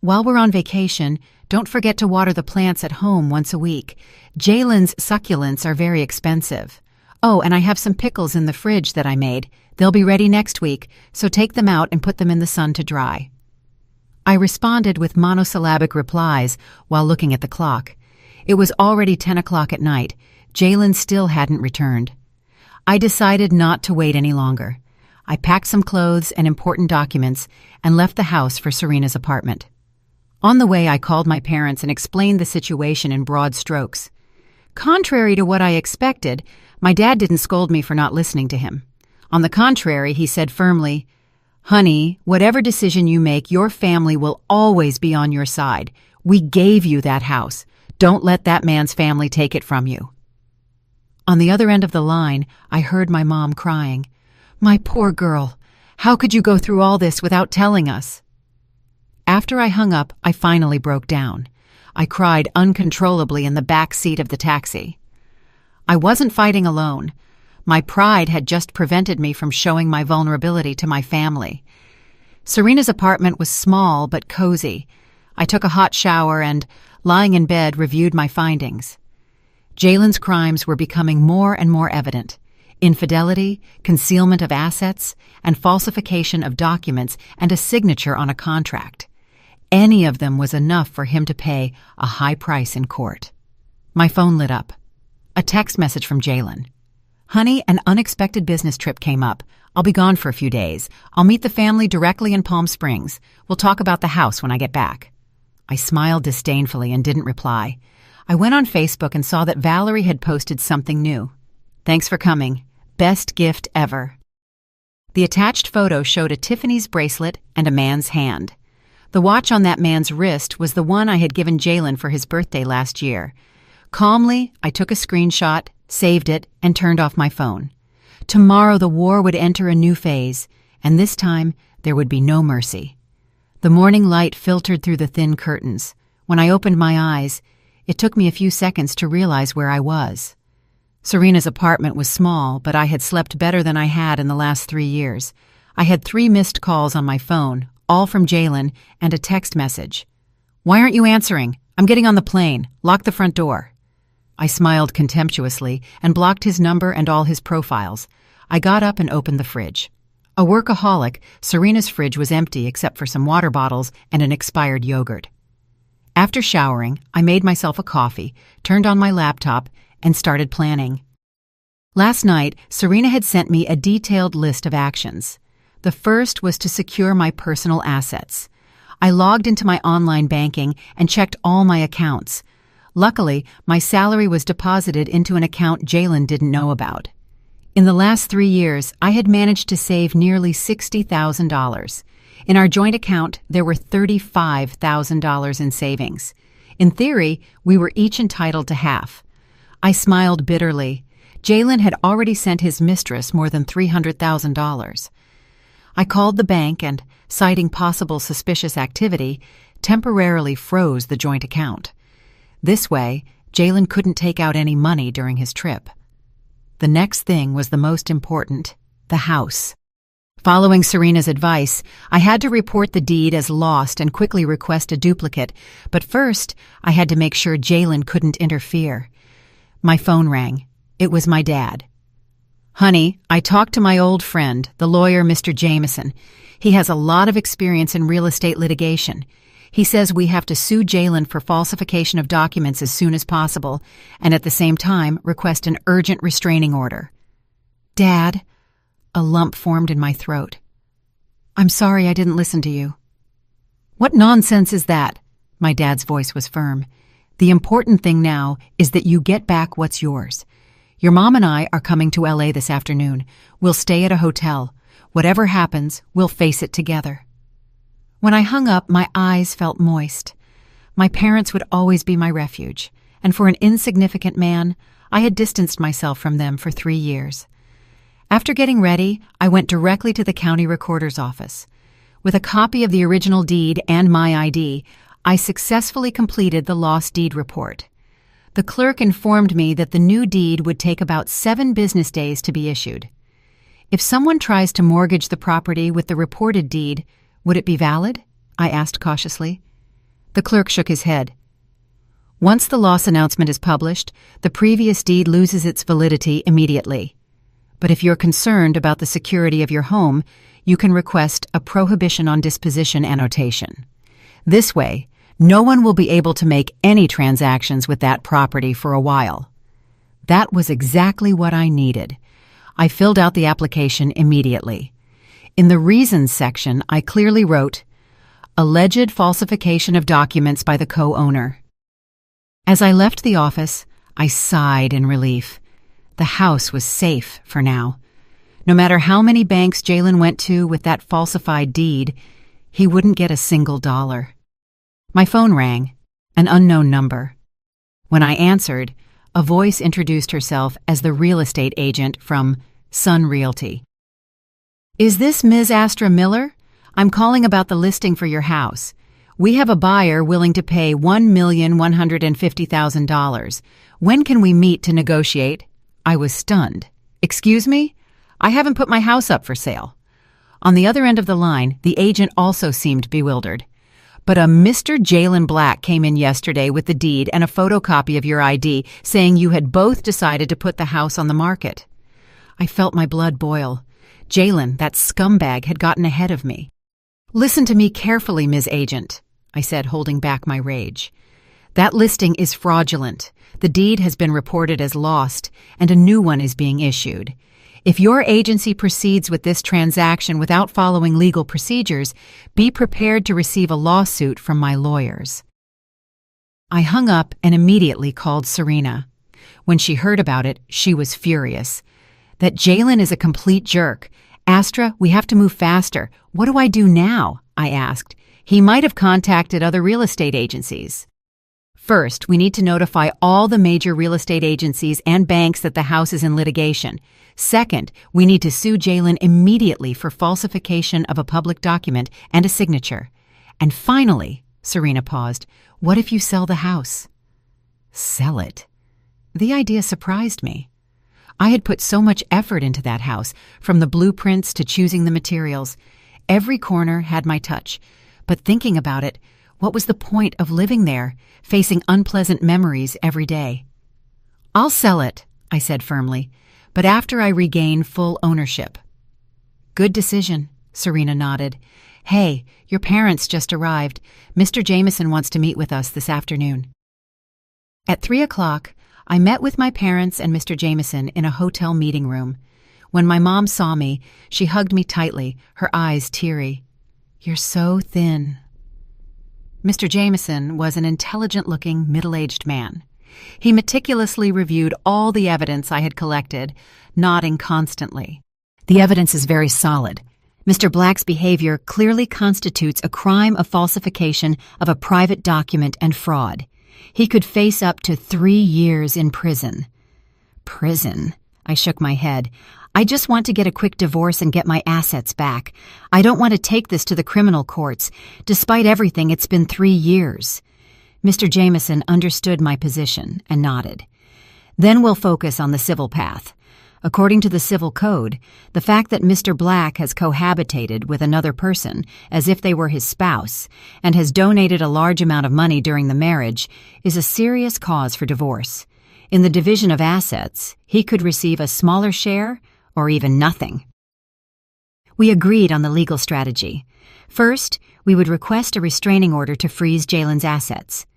While we're on vacation, don't forget to water the plants at home once a week. Jalen's succulents are very expensive. Oh, and I have some pickles in the fridge that I made. They'll be ready next week, so take them out and put them in the sun to dry. I responded with monosyllabic replies while looking at the clock. It was already 10 o'clock at night. Jalen still hadn't returned. I decided not to wait any longer. I packed some clothes and important documents and left the house for Serena's apartment. On the way, I called my parents and explained the situation in broad strokes. Contrary to what I expected, my dad didn't scold me for not listening to him. On the contrary, he said firmly, "Honey, whatever decision you make, your family will always be on your side. We gave you that house. Don't let that man's family take it from you." On the other end of the line, I heard my mom crying. "My poor girl. How could you go through all this without telling us?" After I hung up, I finally broke down. I cried uncontrollably in the back seat of the taxi. I wasn't fighting alone. My pride had just prevented me from showing my vulnerability to my family. Serena's apartment was small but cozy. I took a hot shower and, lying in bed, reviewed my findings. Jalen's crimes were becoming more and more evident. Infidelity, concealment of assets, and falsification of documents and a signature on a contract. Any of them was enough for him to pay a high price in court. My phone lit up. A text message from Jalen. "Honey, an unexpected business trip came up. I'll be gone for a few days. I'll meet the family directly in Palm Springs. We'll talk about the house when I get back." I smiled disdainfully and didn't reply. I went on Facebook and saw that Valerie had posted something new. "Thanks for coming. Best gift ever." The attached photo showed a Tiffany's bracelet and a man's hand. The watch on that man's wrist was the one I had given Jalen for his birthday last year. Calmly, I took a screenshot, saved it, and turned off my phone. Tomorrow the war would enter a new phase, and this time there would be no mercy. The morning light filtered through the thin curtains. When I opened my eyes, it took me a few seconds to realize where I was. Serena's apartment was small, but I had slept better than I had in the last 3 years. I had 3 missed calls on my phone, all from Jalen, and a text message. "Why aren't you answering? I'm getting on the plane. Lock the front door." I smiled contemptuously and blocked his number and all his profiles. I got up and opened the fridge. A workaholic, Serena's fridge was empty except for some water bottles and an expired yogurt. After showering, I made myself a coffee, turned on my laptop, and started planning. Last night, Serena had sent me a detailed list of actions. The first was to secure my personal assets. I logged into my online banking and checked all my accounts. Luckily, my salary was deposited into an account Jalen didn't know about. In the last 3 years, I had managed to save nearly $60,000. In our joint account, there were $35,000 in savings. In theory, we were each entitled to half. I smiled bitterly. Jalen had already sent his mistress more than $300,000. I called the bank and, citing possible suspicious activity, temporarily froze the joint account. This way, Jalen couldn't take out any money during his trip. The next thing was the most important: the house. Following Serena's advice, I had to report the deed as lost and quickly request a duplicate, but first, I had to make sure Jalen couldn't interfere. My phone rang. It was my dad. "Honey, I talked to my old friend, the lawyer Mr. Jameson. He has a lot of experience in real estate litigation. He says we have to sue Jalen for falsification of documents as soon as possible, and at the same time request an urgent restraining order." "Dad," a lump formed in my throat. "I'm sorry I didn't listen to you." "What nonsense is that?" My dad's voice was firm. "The important thing now is that you get back what's yours. Your mom and I are coming to LA this afternoon. We'll stay at a hotel. Whatever happens, we'll face it together." When I hung up, my eyes felt moist. My parents would always be my refuge, and for an insignificant man, I had distanced myself from them for 3 years. After getting ready, I went directly to the county recorder's office. With a copy of the original deed and my ID, I successfully completed the lost deed report. The clerk informed me that the new deed would take about 7 business days to be issued. If someone tries to mortgage the property with the reported deed, would it be valid? I asked cautiously. The clerk shook his head. Once the loss announcement is published, the previous deed loses its validity immediately. But if you're concerned about the security of your home, you can request a prohibition on disposition annotation. This way, no one will be able to make any transactions with that property for a while. That was exactly what I needed. I filled out the application immediately. In the reasons section, I clearly wrote, "Alleged falsification of documents by the co-owner." As I left the office, I sighed in relief. The house was safe for now. No matter how many banks Jalen went to with that falsified deed, he wouldn't get a single dollar. My phone rang, an unknown number. When I answered, a voice introduced herself as the real estate agent from Sun Realty. "Is this Ms. Astra Miller? I'm calling about the listing for your house. We have a buyer willing to pay $1,150,000. When can we meet to negotiate?" I was stunned. "Excuse me? I haven't put my house up for sale." On the other end of the line, the agent also seemed bewildered. "But a Mr. Jalen Black came in yesterday with the deed and a photocopy of your ID saying you had both decided to put the house on the market." I felt my blood boil. Jalen, that scumbag, had gotten ahead of me. "Listen to me carefully, Ms. Agent," I said, holding back my rage. "That listing is fraudulent. The deed has been reported as lost, and a new one is being issued. If your agency proceeds with this transaction without following legal procedures, be prepared to receive a lawsuit from my lawyers." I hung up and immediately called Serena. When she heard about it, she was furious. "That Jalen is a complete jerk. Astra, we have to move faster. What do I do now?" I asked. "He might have contacted other real estate agencies." "First, we need to notify all the major real estate agencies and banks that the house is in litigation. Second, we need to sue Jalen immediately for falsification of a public document and a signature. And finally," Serena paused, "what if you sell the house?" Sell it? The idea surprised me. I had put so much effort into that house, from the blueprints to choosing the materials. Every corner had my touch. But thinking about it, what was the point of living there, facing unpleasant memories every day? "I'll sell it," I said firmly, "but after I regain full ownership." "Good decision," Serena nodded. "Hey, your parents just arrived. Mr. Jameson wants to meet with us this afternoon." At 3 o'clock, I met with my parents and Mr. Jameson in a hotel meeting room. When my mom saw me, she hugged me tightly, her eyes teary. "You're so thin." Mr. Jameson was an intelligent-looking, middle-aged man. He meticulously reviewed all the evidence I had collected, nodding constantly. "The evidence is very solid. Mr. Black's behavior clearly constitutes a crime of falsification of a private document and fraud. He could face up to 3 years in prison." "Prison?" I shook my head. "I just want to get a quick divorce and get my assets back. I don't want to take this to the criminal courts. Despite everything, it's been 3 years." Mr. Jameson understood my position and nodded. "Then we'll focus on the civil path. According to the civil code, the fact that Mr. Black has cohabitated with another person as if they were his spouse and has donated a large amount of money during the marriage is a serious cause for divorce. In the division of assets, he could receive a smaller share or even nothing." We agreed on the legal strategy. First, we would request a restraining order to freeze Jalen's assets.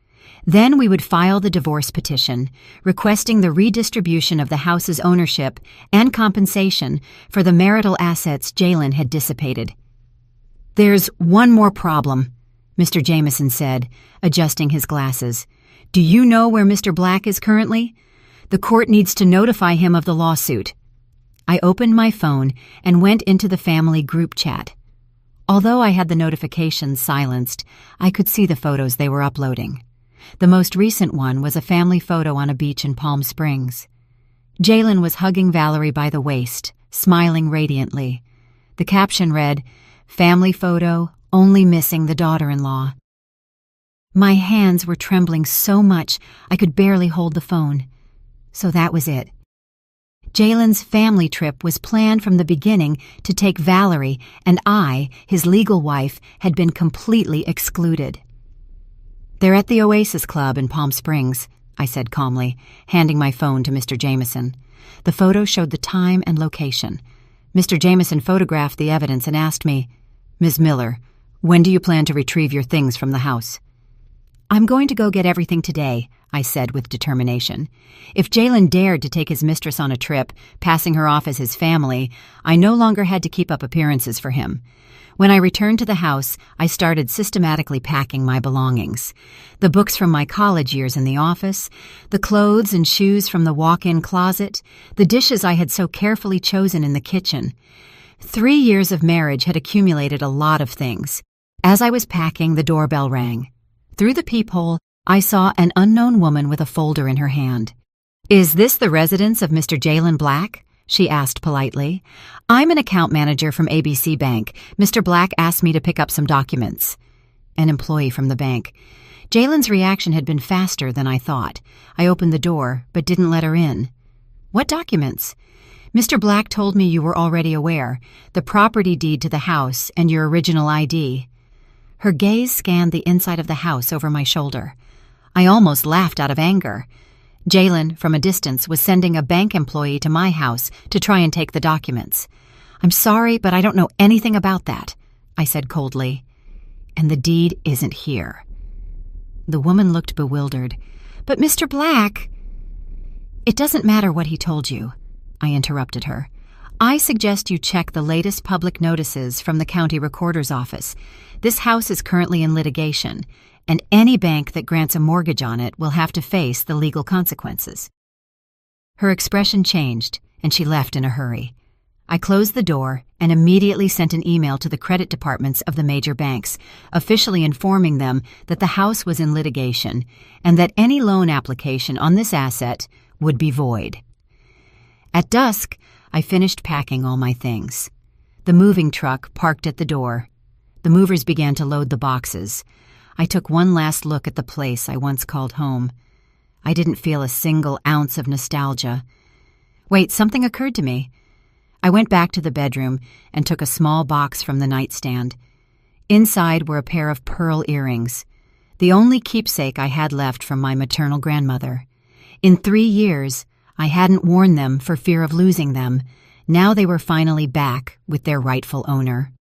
Then we would file the divorce petition, requesting the redistribution of the house's ownership and compensation for the marital assets Jalen had dissipated. "There's one more problem," Mr. Jameson said, adjusting his glasses. "Do you know where Mr. Black is currently? The court needs to notify him of the lawsuit." I opened my phone and went into the family group chat. Although I had the notifications silenced, I could see the photos they were uploading. The most recent one was a family photo on a beach in Palm Springs. Jalen was hugging Valerie by the waist, smiling radiantly. The caption read, "Family photo, only missing the daughter-in-law." My hands were trembling so much I could barely hold the phone. So that was it. Jalen's family trip was planned from the beginning to take Valerie, and I, his legal wife, had been completely excluded. "They're at the Oasis Club in Palm Springs," I said calmly, handing my phone to Mr. Jameson. The photo showed the time and location. Mr. Jameson photographed the evidence and asked me, "Ms. Miller, when do you plan to retrieve your things from the house?" "I'm going to go get everything today," I said with determination. If Jalen dared to take his mistress on a trip, passing her off as his family, I no longer had to keep up appearances for him. When I returned to the house, I started systematically packing my belongings. The books from my college years in the office, the clothes and shoes from the walk-in closet, the dishes I had so carefully chosen in the kitchen. 3 years of marriage had accumulated a lot of things. As I was packing, the doorbell rang. Through the peephole, I saw an unknown woman with a folder in her hand. "Is this the residence of Mr. Jalen Black?" she asked politely. "I'm an account manager from ABC Bank. Mr. Black asked me to pick up some documents." An employee from the bank. Jalen's reaction had been faster than I thought. I opened the door, but didn't let her in. "What documents?" "Mr. Black told me you were already aware. The property deed to the house and your original ID." Her gaze scanned the inside of the house over my shoulder. I almost laughed out of anger. Jalen, from a distance, was sending a bank employee to my house to try and take the documents. "I'm sorry, but I don't know anything about that," I said coldly. "And the deed isn't here." The woman looked bewildered. "But Mr. Black—" "It doesn't matter what he told you," I interrupted her. "I suggest you check the latest public notices from the county recorder's office. This house is currently in litigation, and any bank that grants a mortgage on it will have to face the legal consequences." Her expression changed, and she left in a hurry. I closed the door and immediately sent an email to the credit departments of the major banks, officially informing them that the house was in litigation and that any loan application on this asset would be void. At dusk, I finished packing all my things. The moving truck parked at the door. The movers began to load the boxes. I took one last look at the place I once called home. I didn't feel a single ounce of nostalgia. Wait, something occurred to me. I went back to the bedroom and took a small box from the nightstand. Inside were a pair of pearl earrings, the only keepsake I had left from my maternal grandmother. In 3 years, I hadn't worn them for fear of losing them. Now they were finally back with their rightful owner.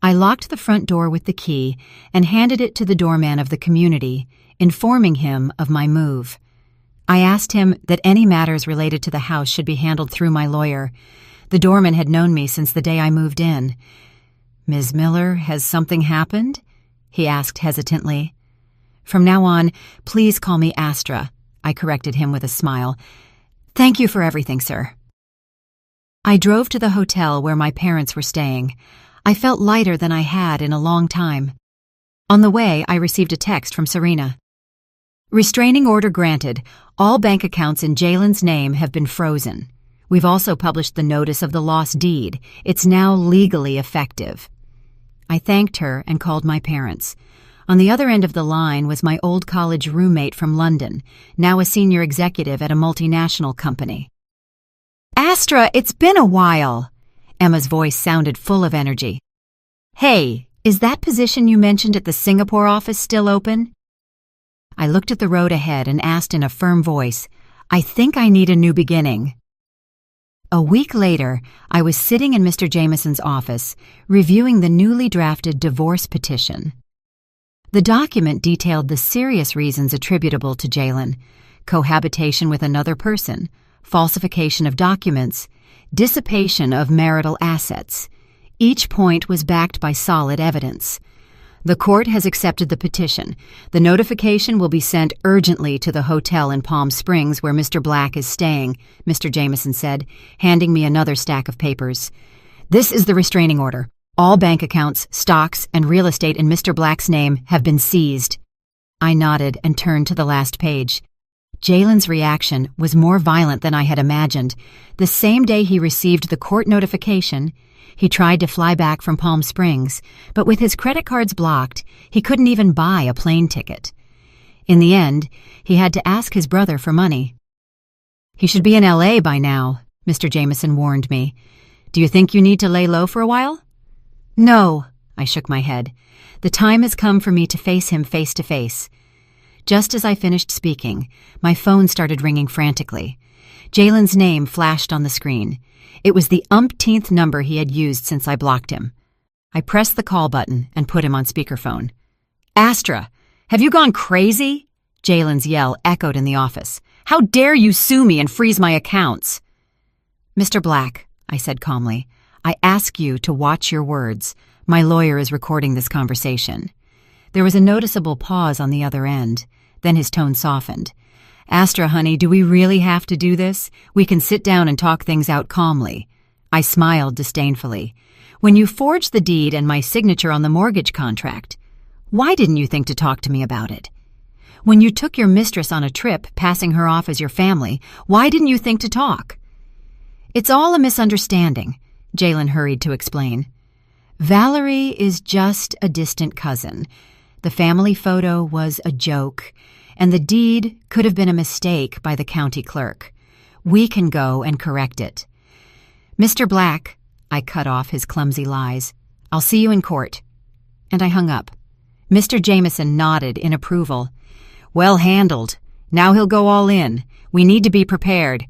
I locked the front door with the key and handed it to the doorman of the community, informing him of my move. I asked him that any matters related to the house should be handled through my lawyer. The doorman had known me since the day I moved in. "Ms. Miller, has something happened?" he asked hesitantly. "From now on, please call me Astra," I corrected him with a smile. "Thank you for everything, sir." I drove to the hotel where my parents were staying. I felt lighter than I had in a long time. On the way, I received a text from Serena. "Restraining order granted. All bank accounts in Jalen's name have been frozen. We've also published the notice of the lost deed. It's now legally effective." I thanked her and called my parents. On the other end of the line was my old college roommate from London, now a senior executive at a multinational company. "Astra, it's been a while." Emma's voice sounded full of energy. "Hey, is that position you mentioned at the Singapore office still open?" I looked at the road ahead and asked in a firm voice, "I think I need a new beginning." A week later, I was sitting in Mr. Jameson's office, reviewing the newly drafted divorce petition. The document detailed the serious reasons attributable to Jalen: cohabitation with another person, falsification of documents, dissipation of marital assets. Each point was backed by solid evidence. "The court has accepted the petition. The notification will be sent urgently to the hotel in Palm Springs where Mr. Black is staying," Mr. Jameson said, handing me another stack of papers. "This is the restraining order. All bank accounts, stocks, and real estate in Mr. Black's name have been seized." I nodded and turned to the last page. Jalen's reaction was more violent than I had imagined. The same day he received the court notification, he tried to fly back from Palm Springs, but with his credit cards blocked, he couldn't even buy a plane ticket. In the end, he had to ask his brother for money. "He should be in LA by now," Mr. Jameson warned me. "Do you think you need to lay low for a while?" "No," I shook my head. "The time has come for me to face him face to face." Just as I finished speaking, my phone started ringing frantically. Jalen's name flashed on the screen. It was the umpteenth number he had used since I blocked him. I pressed the call button and put him on speakerphone. "Astra, have you gone crazy?" Jalen's yell echoed in the office. "How dare you sue me and freeze my accounts?" "Mr. Black," I said calmly, "I ask you to watch your words. My lawyer is recording this conversation." There was a noticeable pause on the other end. Then his tone softened. "Astra, honey, do we really have to do this? We can sit down and talk things out calmly." I smiled disdainfully. "When you forged the deed and my signature on the mortgage contract, why didn't you think to talk to me about it? When you took your mistress on a trip, passing her off as your family, why didn't you think to talk?" "It's all a misunderstanding," Jalen hurried to explain. "Valerie is just a distant cousin. The family photo was a joke, and the deed could have been a mistake by the county clerk. We can go and correct it." "Mr. Black," I cut off his clumsy lies, "I'll see you in court." And I hung up. Mr. Jameson nodded in approval. "Well handled. Now he'll go all in. We need to be prepared."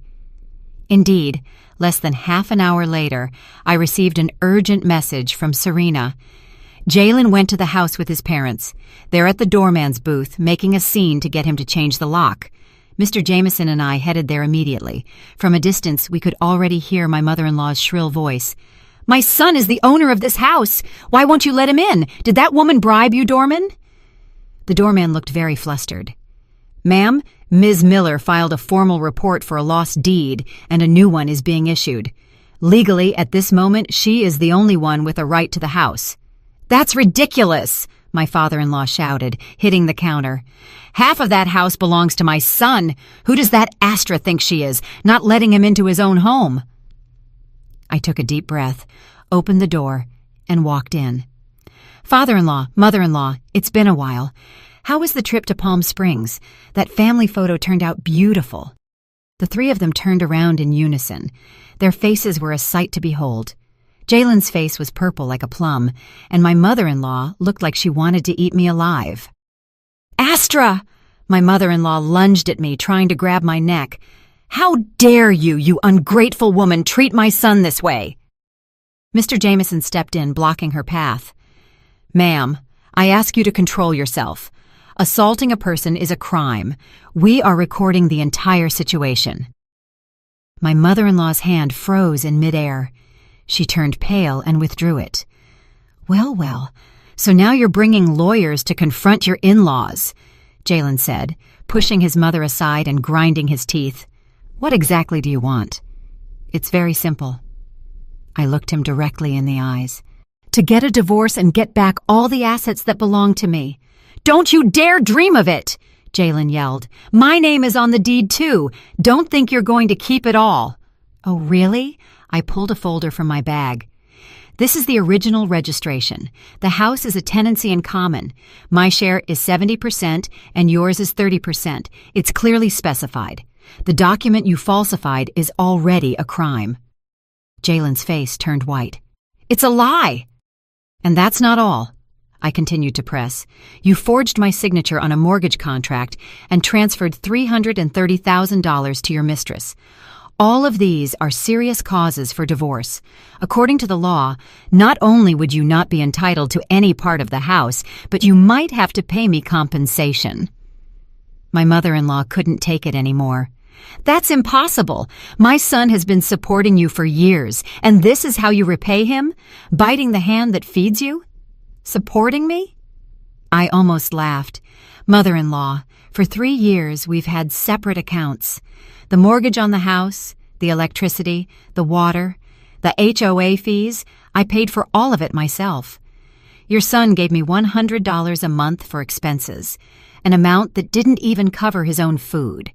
Indeed, less than half an hour later, I received an urgent message from Serena. Jalen went to the house with his parents. They're at the doorman's booth, making a scene to get him to change the lock. Mr. Jameson and I headed there immediately. From a distance, we could already hear my mother-in-law's shrill voice. "My son is the owner of this house. Why won't you let him in? Did that woman bribe you, doorman?" The doorman looked very flustered. "Ma'am, Ms. Miller filed a formal report for a lost deed, and a new one is being issued. Legally, at this moment, she is the only one with a right to the house." "That's ridiculous," my father-in-law shouted, hitting the counter. "Half of that house belongs to my son. Who does that Astra think she is, not letting him into his own home?" I took a deep breath, opened the door, and walked in. "Father-in-law, mother-in-law, it's been a while. How was the trip to Palm Springs? That family photo turned out beautiful." The three of them turned around in unison. Their faces were a sight to behold. Jalen's face was purple like a plum, and my mother-in-law looked like she wanted to eat me alive. "Astra!" My mother-in-law lunged at me, trying to grab my neck. "How dare you, you ungrateful woman, treat my son this way?" Mr. Jameson stepped in, blocking her path. "Ma'am, I ask you to control yourself. Assaulting a person is a crime. We are recording the entire situation." My mother-in-law's hand froze in midair. She turned pale and withdrew it. Well, so now you're bringing lawyers to confront your in-laws," Jalen said, pushing his mother aside and grinding his teeth. "What exactly do you want?" "It's very simple." I looked him directly in the eyes. "To get a divorce and get back all the assets that belong to me." "Don't you dare dream of it!" Jalen yelled. "My name is on the deed too. Don't think you're going to keep it all." "Oh, really?" I pulled a folder from my bag. "This is the original registration. The house is a tenancy in common. My share is 70% and yours is 30%. It's clearly specified. The document you falsified is already a crime." Jalen's face turned white. "It's a lie!" "And that's not all," I continued to press. "You forged my signature on a mortgage contract and transferred $330,000 to your mistress. All of these are serious causes for divorce. According to the law, not only would you not be entitled to any part of the house, but you might have to pay me compensation." My mother-in-law couldn't take it anymore. "That's impossible. My son has been supporting you for years, and this is how you repay him? Biting the hand that feeds you? Supporting me?" I almost laughed. "Mother-in-law, for 3 years we've had separate accounts. The mortgage on the house, the electricity, the water, the HOA fees, I paid for all of it myself. Your son gave me $100 a month for expenses, an amount that didn't even cover his own food."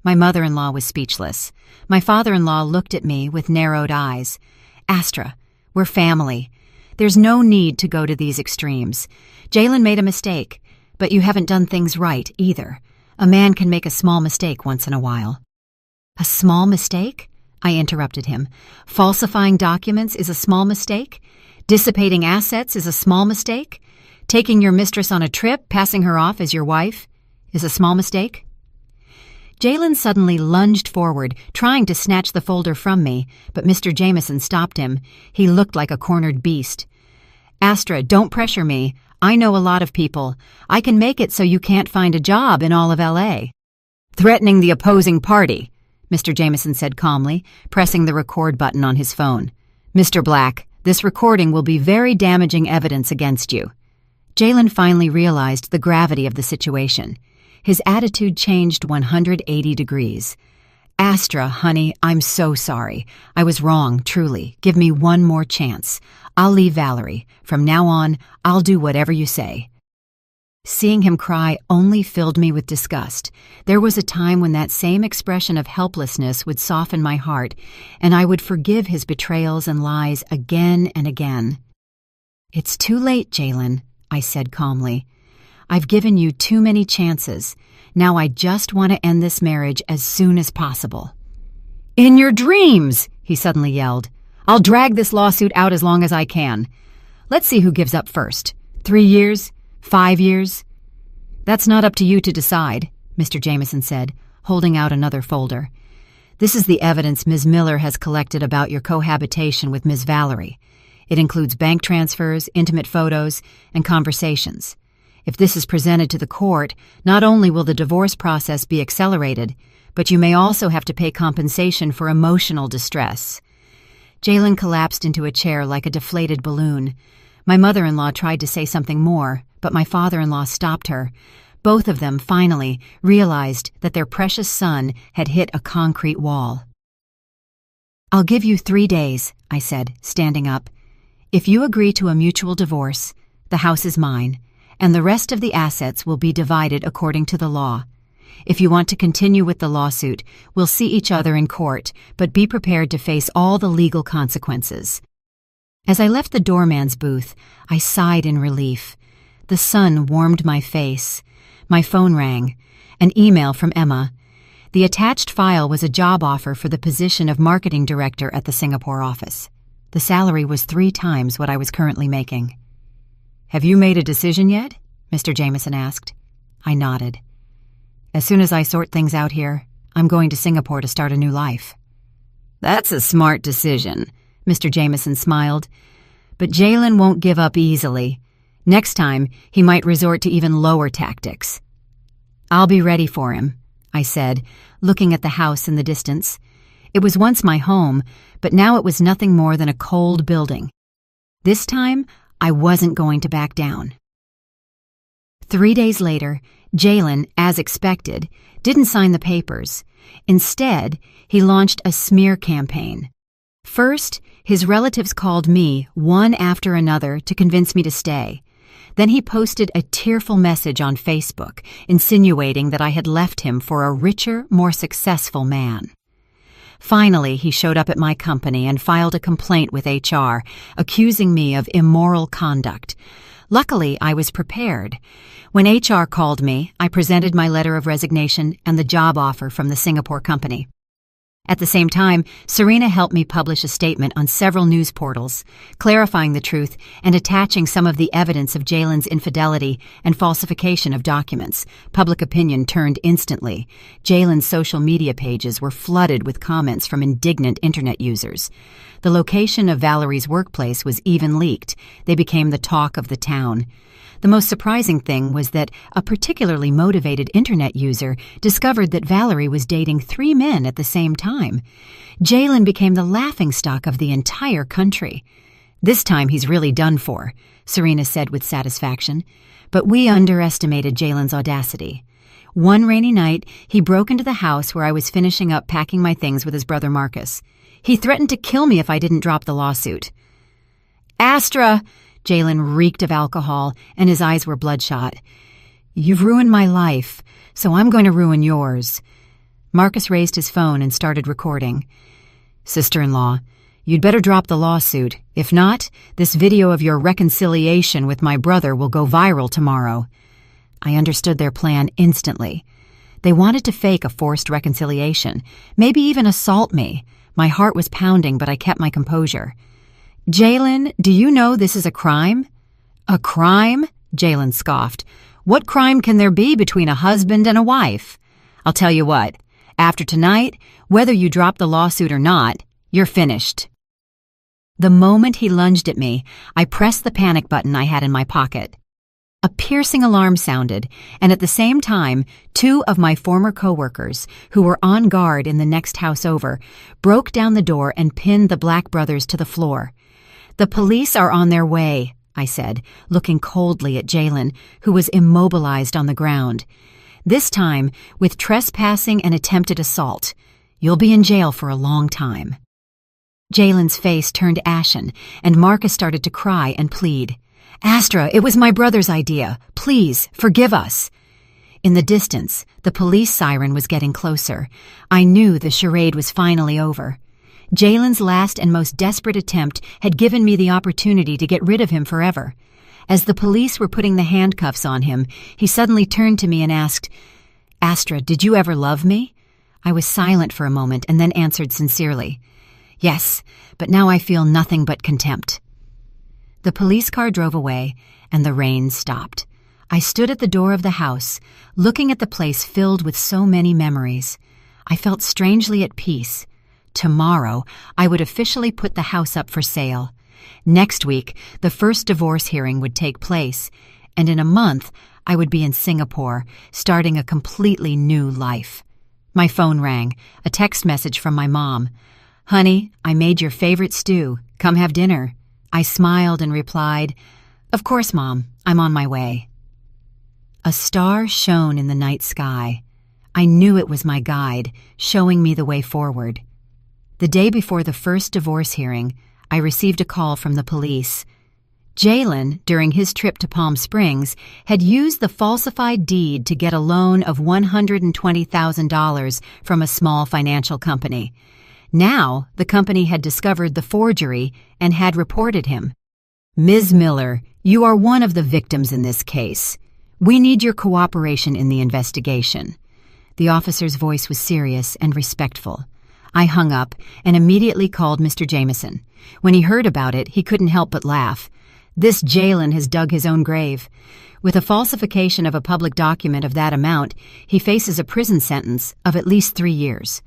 My mother-in-law was speechless. My father-in-law looked at me with narrowed eyes. "Astra, we're family. There's no need to go to these extremes. Jalen made a mistake, but you haven't done things right either. A man can make a small mistake once in a while." "A small mistake?" I interrupted him. "Falsifying documents is a small mistake? Dissipating assets is a small mistake? Taking your mistress on a trip, passing her off as your wife, is a small mistake?" Jalen suddenly lunged forward, trying to snatch the folder from me, but Mr. Jameson stopped him. He looked like a cornered beast. "Astra, don't pressure me. I know a lot of people. I can make it so you can't find a job in all of L.A." "Threatening the opposing party," Mr. Jameson said calmly, pressing the record button on his phone. "Mr. Black, this recording will be very damaging evidence against you." Jalen finally realized the gravity of the situation. His attitude changed 180 degrees. "Astra, honey, I'm so sorry. I was wrong, truly. Give me one more chance. I'll leave Valerie. From now on, I'll do whatever you say." Seeing him cry only filled me with disgust. There was a time when that same expression of helplessness would soften my heart, and I would forgive his betrayals and lies again and again. "It's too late, Jalen," I said calmly. "I've given you too many chances. Now I just want to end this marriage as soon as possible." "In your dreams!" he suddenly yelled. "I'll drag this lawsuit out as long as I can. Let's see who gives up first. 3 years? 5 years?" "That's not up to you to decide," Mr. Jameson said, holding out another folder. "This is the evidence Ms. Miller has collected about your cohabitation with Ms. Valerie. It includes bank transfers, intimate photos, and conversations. If this is presented to the court, not only will the divorce process be accelerated, but you may also have to pay compensation for emotional distress." Jalen collapsed into a chair like a deflated balloon. My mother-in-law tried to say something more, but my father-in-law stopped her. Both of them, finally, realized that their precious son had hit a concrete wall. "I'll give you 3 days," I said, standing up. "If you agree to a mutual divorce, the house is mine, and the rest of the assets will be divided according to the law. If you want to continue with the lawsuit, we'll see each other in court, but be prepared to face all the legal consequences." As I left the doorman's booth, I sighed in relief. The sun warmed my face. My phone rang. An email from Emma. The attached file was a job offer for the position of marketing director at the Singapore office. The salary was 3 times what I was currently making. "Have you made a decision yet?" Mr. Jameson asked. I nodded. "As soon as I sort things out here, I'm going to Singapore to start a new life." "That's a smart decision," Mr. Jameson smiled. "But Jalen won't give up easily. Next time, he might resort to even lower tactics." "I'll be ready for him," I said, looking at the house in the distance. It was once my home, but now it was nothing more than a cold building. This time, I wasn't going to back down. 3 days later, Jalen, as expected, didn't sign the papers. Instead, he launched a smear campaign. First, his relatives called me one after another to convince me to stay. Then he posted a tearful message on Facebook, insinuating that I had left him for a richer, more successful man. Finally, he showed up at my company and filed a complaint with HR, accusing me of immoral conduct. Luckily, I was prepared. When HR called me, I presented my letter of resignation and the job offer from the Singapore company. At the same time, Serena helped me publish a statement on several news portals, clarifying the truth and attaching some of the evidence of Jalen's infidelity and falsification of documents. Public opinion turned instantly. Jalen's social media pages were flooded with comments from indignant internet users. The location of Valerie's workplace was even leaked. They became the talk of the town. The most surprising thing was that a particularly motivated internet user discovered that Valerie was dating 3 men at the same time. Jalen became the laughingstock of the entire country. "This time he's really done for," Serena said with satisfaction. But we underestimated Jalen's audacity. One rainy night, he broke into the house where I was finishing up packing my things with his brother Marcus. He threatened to kill me if I didn't drop the lawsuit. "Astra!" Jalen reeked of alcohol, and his eyes were bloodshot. "You've ruined my life, so I'm going to ruin yours." Marcus raised his phone and started recording. "Sister-in-law, you'd better drop the lawsuit. If not, this video of your reconciliation with my brother will go viral tomorrow." I understood their plan instantly. They wanted to fake a forced reconciliation, maybe even assault me. My heart was pounding, but I kept my composure. "Jalen, do you know this is a crime?" "A crime?" Jalen scoffed. "What crime can there be between a husband and a wife? I'll tell you what, after tonight, whether you drop the lawsuit or not, you're finished." The moment he lunged at me, I pressed the panic button I had in my pocket. A piercing alarm sounded, and at the same time, 2 of my former coworkers, who were on guard in the next house over, broke down the door and pinned the Black brothers to the floor. "The police are on their way," I said, looking coldly at Jalen, who was immobilized on the ground. "This time, with trespassing and attempted assault. You'll be in jail for a long time." Jalen's face turned ashen, and Marcus started to cry and plead. "Astra, it was my brother's idea. Please, forgive us." In the distance, the police siren was getting closer. I knew the charade was finally over. Jalen's last and most desperate attempt had given me the opportunity to get rid of him forever. As the police were putting the handcuffs on him, he suddenly turned to me and asked, "Astra, did you ever love me?" I was silent for a moment and then answered sincerely, "Yes, but now I feel nothing but contempt." The police car drove away, and the rain stopped. I stood at the door of the house, looking at the place filled with so many memories. I felt strangely at peace. Tomorrow, I would officially put the house up for sale. Next week, the first divorce hearing would take place, and in a month, I would be in Singapore, starting a completely new life. My phone rang, a text message from my mom. "Honey, I made your favorite stew. Come have dinner." I smiled and replied, "Of course, Mom, I'm on my way." A star shone in the night sky. I knew it was my guide, showing me the way forward. The day before the first divorce hearing, I received a call from the police. Jalen, during his trip to Palm Springs, had used the falsified deed to get a loan of $120,000 from a small financial company. Now, the company had discovered the forgery and had reported him. "Ms. Miller, you are one of the victims in this case. We need your cooperation in the investigation." The officer's voice was serious and respectful. I hung up and immediately called Mr. Jameson. When he heard about it, he couldn't help but laugh. This Jalen has dug his own grave. With a falsification of a public document of that amount, he faces a prison sentence of at least 3 years.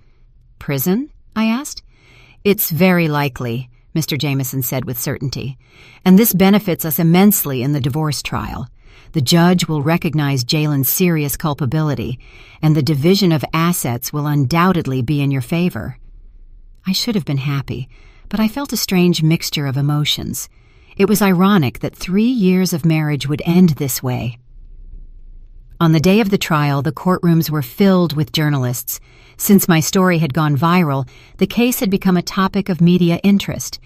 Prison? I asked. It's very likely, Mr. Jameson said with certainty. And this benefits us immensely in the divorce trial. The judge will recognize Jalen's serious culpability, and the division of assets will undoubtedly be in your favor. I should have been happy, but I felt a strange mixture of emotions. It was ironic that 3 years of marriage would end this way. On the day of the trial, the courtrooms were filled with journalists. Since my story had gone viral, the case had become a topic of media interest.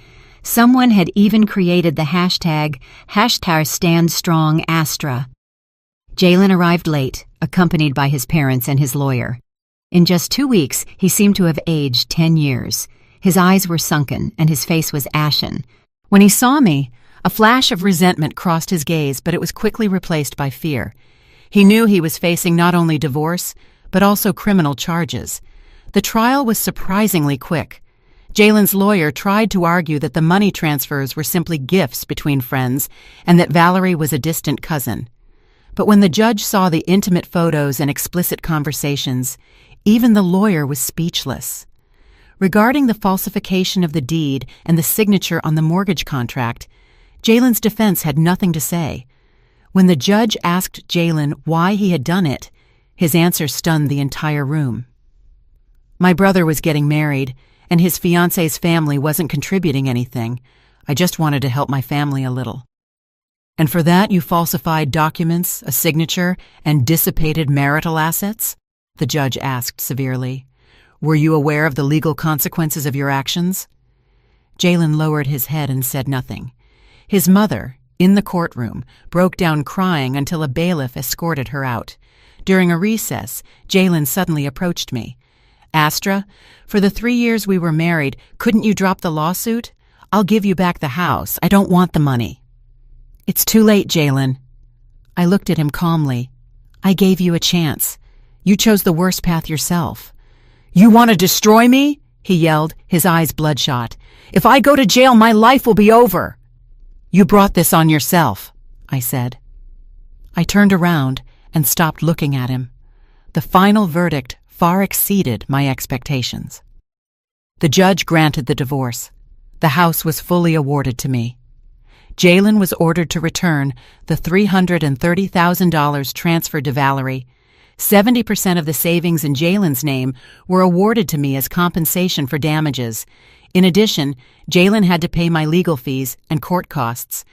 Someone had even created the hashtag #StandStrongAstra. Jalen arrived late, accompanied by his parents and his lawyer. In just 2 weeks, he seemed to have aged 10 years. His eyes were sunken, and his face was ashen. When he saw me, a flash of resentment crossed his gaze, but it was quickly replaced by fear. He knew he was facing not only divorce, but also criminal charges. The trial was surprisingly quick. Jalen's lawyer tried to argue that the money transfers were simply gifts between friends and that Valerie was a distant cousin. But when the judge saw the intimate photos and explicit conversations, even the lawyer was speechless. Regarding the falsification of the deed and the signature on the mortgage contract, Jalen's defense had nothing to say. When the judge asked Jalen why he had done it, his answer stunned the entire room. My brother was getting married, and his fiancé's family wasn't contributing anything. I just wanted to help my family a little. And for that you falsified documents, a signature, and dissipated marital assets? The judge asked severely. Were you aware of the legal consequences of your actions? Jalen lowered his head and said nothing. His mother, in the courtroom, broke down crying until a bailiff escorted her out. During a recess, Jalen suddenly approached me. Astra, for the 3 years we were married, couldn't you drop the lawsuit? I'll give you back the house. I don't want the money. It's too late, Jalen. I looked at him calmly. I gave you a chance. You chose the worst path yourself. You want to destroy me? He yelled, his eyes bloodshot. If I go to jail, my life will be over. You brought this on yourself, I said. I turned around and stopped looking at him. The final verdict far exceeded my expectations. The judge granted the divorce. The house was fully awarded to me. Jalen was ordered to return the $330,000 transferred to Valerie. 70% of the savings in Jalen's name were awarded to me as compensation for damages. In addition, Jalen had to pay my legal fees and court costs.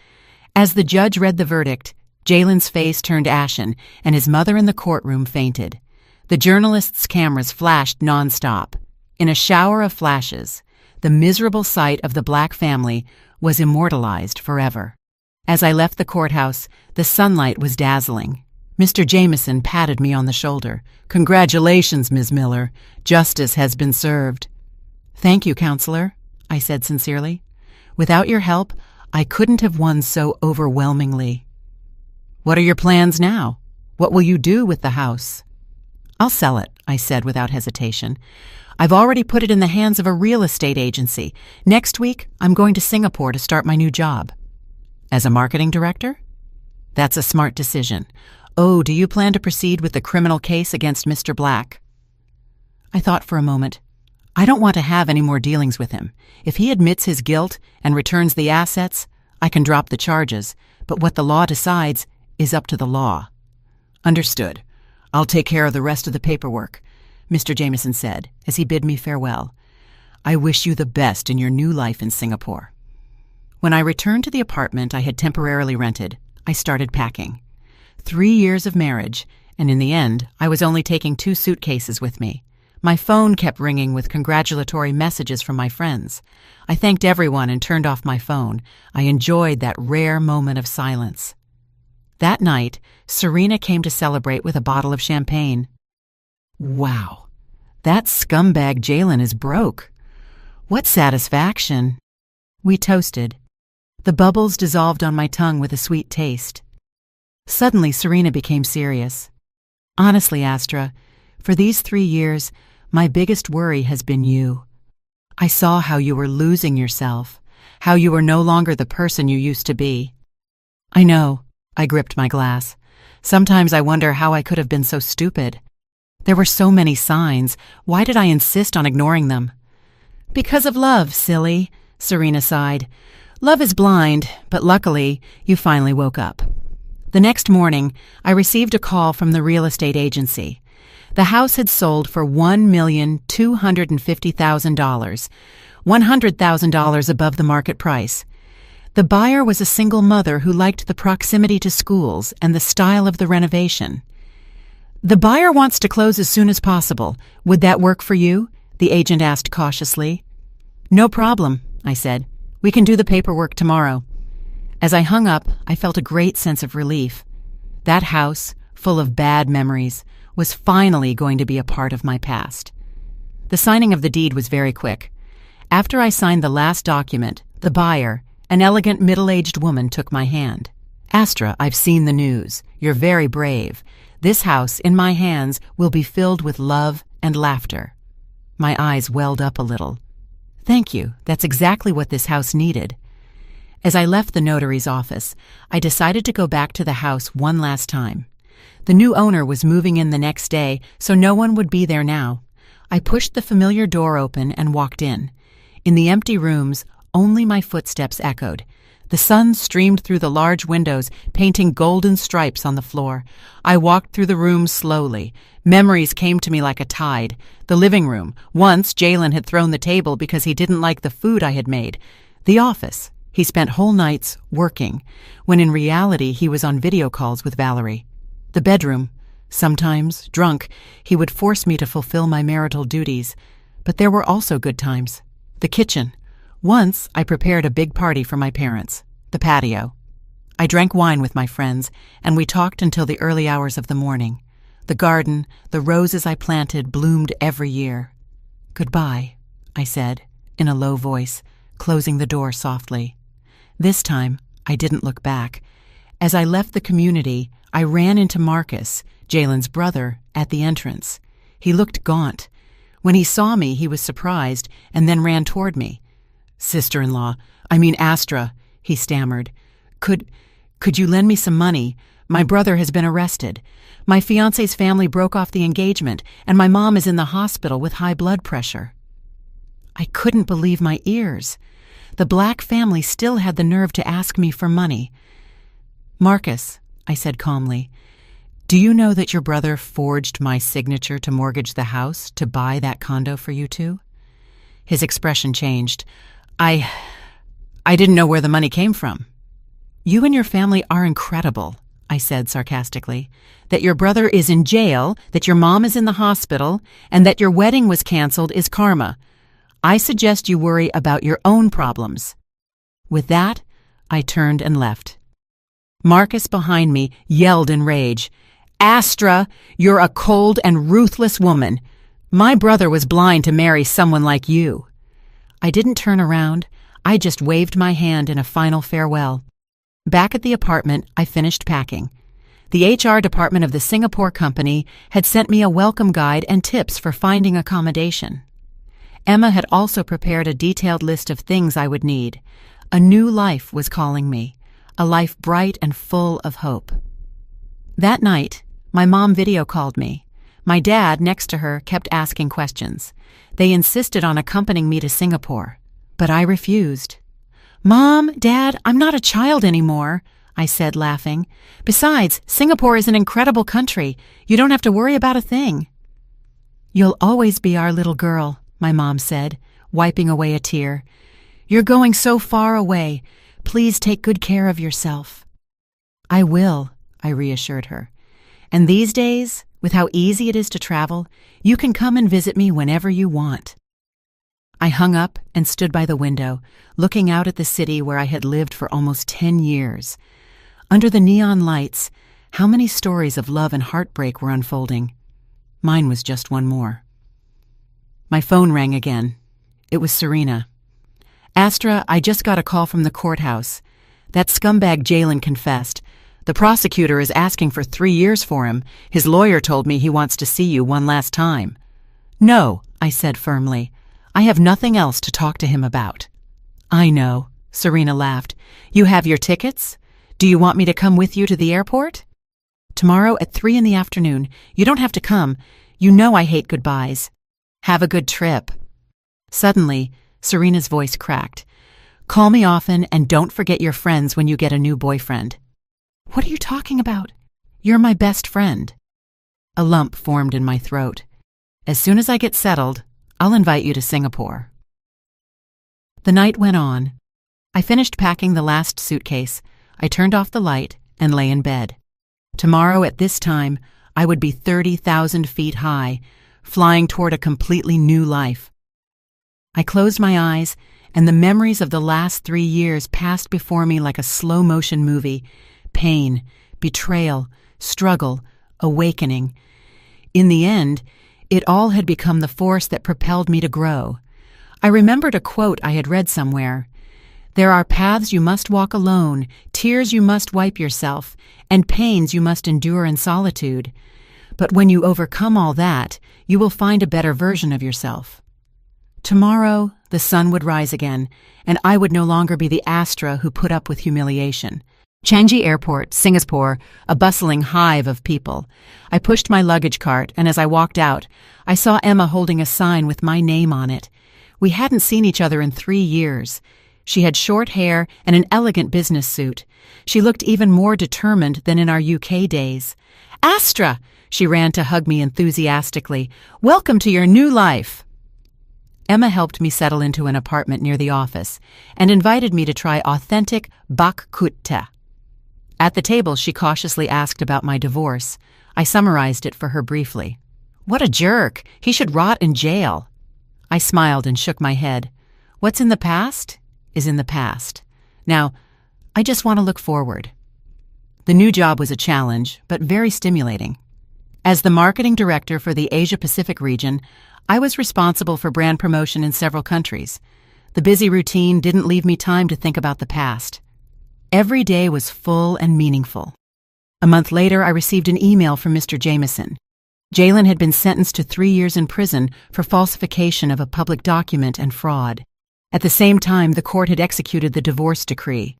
As the judge read the verdict, Jalen's face turned ashen, and his mother in the courtroom fainted. The journalists' cameras flashed nonstop. In a shower of flashes, the miserable sight of the Black family was immortalized forever. As I left the courthouse, the sunlight was dazzling. Mr. Jameson patted me on the shoulder. Congratulations, Ms. Miller. Justice has been served. Thank you, Counselor, I said sincerely. Without your help, I couldn't have won so overwhelmingly. What are your plans now? What will you do with the house? I'll sell it, I said without hesitation. I've already put it in the hands of a real estate agency. Next week, I'm going to Singapore to start my new job. As a marketing director? That's a smart decision. Oh, do you plan to proceed with the criminal case against Mr. Black? I thought for a moment. I don't want to have any more dealings with him. If he admits his guilt and returns the assets, I can drop the charges, but what the law decides is up to the law. Understood. I'll take care of the rest of the paperwork, Mr. Jameson said as he bid me farewell. I wish you the best in your new life in Singapore. When I returned to the apartment I had temporarily rented, I started packing. 3 years of marriage, and in the end, I was only taking 2 suitcases with me. My phone kept ringing with congratulatory messages from my friends. I thanked everyone and turned off my phone. I enjoyed that rare moment of silence. That night, Serena came to celebrate with a bottle of champagne. Wow, that scumbag Jalen is broke. What satisfaction. We toasted. The bubbles dissolved on my tongue with a sweet taste. Suddenly, Serena became serious. Honestly, Astra, For these 3 years, my biggest worry has been you. I saw how you were losing yourself, how you were no longer the person you used to be. I know, I gripped my glass. Sometimes I wonder how I could have been so stupid. There were so many signs. Why did I insist on ignoring them? Because of love, silly, Serena sighed. Love is blind, but luckily, you finally woke up. The next morning, I received a call from the real estate agency. The house had sold for $1,250,000, $100,000 above the market price. The buyer was a single mother who liked the proximity to schools and the style of the renovation. The buyer wants to close as soon as possible. Would that work for you? The agent asked cautiously. No problem, I said. We can do the paperwork tomorrow. As I hung up, I felt a great sense of relief. That house, full of bad memories, was finally going to be a part of my past. The signing of the deed was very quick. After I signed the last document, the buyer, an elegant middle-aged woman, took my hand. Astra, I've seen the news. You're very brave. This house, in my hands, will be filled with love and laughter. My eyes welled up a little. Thank you. That's exactly what this house needed. As I left the notary's office, I decided to go back to the house one last time. The new owner was moving in the next day, so no one would be there now. I pushed the familiar door open and walked in. In the empty rooms, only my footsteps echoed. The sun streamed through the large windows, painting golden stripes on the floor. I walked through the rooms slowly. Memories came to me like a tide. The living room. Once, Jalen had thrown the table because he didn't like the food I had made. The office. He spent whole nights working, when in reality he was on video calls with Valerie. The bedroom. Sometimes, drunk, he would force me to fulfill my marital duties. But there were also good times. The kitchen. Once, I prepared a big party for my parents. The patio. I drank wine with my friends, and we talked until the early hours of the morning. The garden, the roses I planted, bloomed every year. Goodbye, I said, in a low voice, closing the door softly. This time, I didn't look back. As I left the community, I ran into Marcus, Jalen's brother, at the entrance. He looked gaunt. When he saw me, he was surprised, and then ran toward me. Sister-in-law, Astra, he stammered. Could you lend me some money? My brother has been arrested. My fiancé's family broke off the engagement, and my mom is in the hospital with high blood pressure. I couldn't believe my ears. The Black family still had the nerve to ask me for money. Marcus, I said calmly, do you know that your brother forged my signature to mortgage the house to buy that condo for you two? His expression changed. I didn't know where the money came from. You and your family are incredible, I said sarcastically. That your brother is in jail, that your mom is in the hospital, and that your wedding was canceled is karma. I suggest you worry about your own problems. With that, I turned and left. Marcus behind me yelled in rage. Astra, you're a cold and ruthless woman. My brother was blind to marry someone like you. I didn't turn around. I just waved my hand in a final farewell. Back at the apartment, I finished packing. The HR department of the Singapore company had sent me a welcome guide and tips for finding accommodation. Emma had also prepared a detailed list of things I would need. A new life was calling me, a life bright and full of hope. That night, my mom video called me. My dad, next to her, kept asking questions. They insisted on accompanying me to Singapore, but I refused. Mom, Dad, I'm not a child anymore, I said, laughing. Besides, Singapore is an incredible country. You don't have to worry about a thing. You'll always be our little girl, my mom said, wiping away a tear. You're going so far away. Please take good care of yourself. I will, I reassured her. And these days, with how easy it is to travel, you can come and visit me whenever you want. I hung up and stood by the window, looking out at the city where I had lived for almost 10 years. Under the neon lights, how many stories of love and heartbreak were unfolding? Mine was just one more. My phone rang again. It was Serena. Astra, I just got a call from the courthouse. That scumbag Jalen confessed. The prosecutor is asking for 3 years for him. His lawyer told me he wants to see you one last time." "No," I said firmly. "I have nothing else to talk to him about." "I know," Serena laughed. "You have your tickets? Do you want me to come with you to the airport?" "Tomorrow at 3 in the afternoon. You don't have to come. You know I hate goodbyes. Have a good trip." Suddenly, Serena's voice cracked. "Call me often and don't forget your friends when you get a new boyfriend." "What are you talking about? You're my best friend." A lump formed in my throat. "As soon as I get settled, I'll invite you to Singapore." The night went on. I finished packing the last suitcase. I turned off the light and lay in bed. Tomorrow at this time, I would be 30,000 feet high, flying toward a completely new life. I closed my eyes, and the memories of the last 3 years passed before me like a slow-motion movie. Pain, betrayal, struggle, awakening. In the end, it all had become the force that propelled me to grow. I remembered a quote I had read somewhere. "There are paths you must walk alone, tears you must wipe yourself, and pains you must endure in solitude. But when you overcome all that, you will find a better version of yourself." Tomorrow, the sun would rise again, and I would no longer be the Astra who put up with humiliation. Changi Airport, Singapore, a bustling hive of people. I pushed my luggage cart, and as I walked out, I saw Emma holding a sign with my name on it. We hadn't seen each other in 3 years. She had short hair and an elegant business suit. She looked even more determined than in our UK days. "Astra!" She ran to hug me enthusiastically. "Welcome to your new life." Emma helped me settle into an apartment near the office and invited me to try authentic bak kut teh. At the table, she cautiously asked about my divorce. I summarized it for her briefly. "What a jerk! He should rot in jail." I smiled and shook my head. What's in the past is in the past. Now, I just want to look forward. The new job was a challenge, but very stimulating. As the marketing director for the Asia-Pacific region, I was responsible for brand promotion in several countries. The busy routine didn't leave me time to think about the past. Every day was full and meaningful. A month later, I received an email from Mr. Jameson. Jalen had been sentenced to 3 years in prison for falsification of a public document and fraud. At the same time, the court had executed the divorce decree.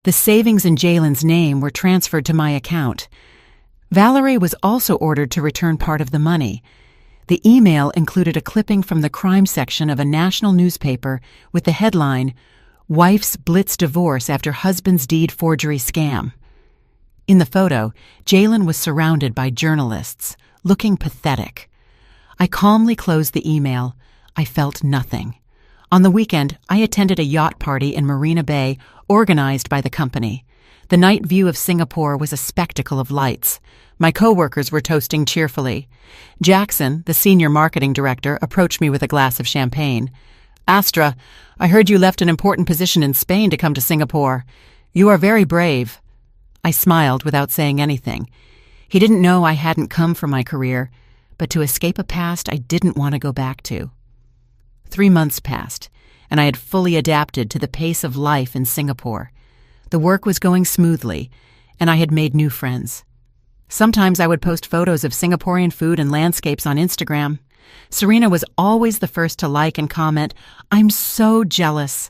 The savings in Jalen's name were transferred to my account. Valerie was also ordered to return part of the money. The email included a clipping from the crime section of a national newspaper with the headline, "Wife's Blitz Divorce After Husband's Deed Forgery Scam." In the photo, Jalen was surrounded by journalists, looking pathetic. I calmly closed the email. I felt nothing. On the weekend, I attended a yacht party in Marina Bay, organized by the company. The night view of Singapore was a spectacle of lights. My coworkers were toasting cheerfully. Jackson, the senior marketing director, approached me with a glass of champagne. "Astra, I heard you left an important position in Spain to come to Singapore. You are very brave." I smiled without saying anything. He didn't know I hadn't come for my career, but to escape a past I didn't want to go back to. 3 months passed, and I had fully adapted to the pace of life in Singapore. The work was going smoothly, and I had made new friends. Sometimes I would post photos of Singaporean food and landscapes on Instagram. Serena was always the first to like and comment, "I'm so jealous."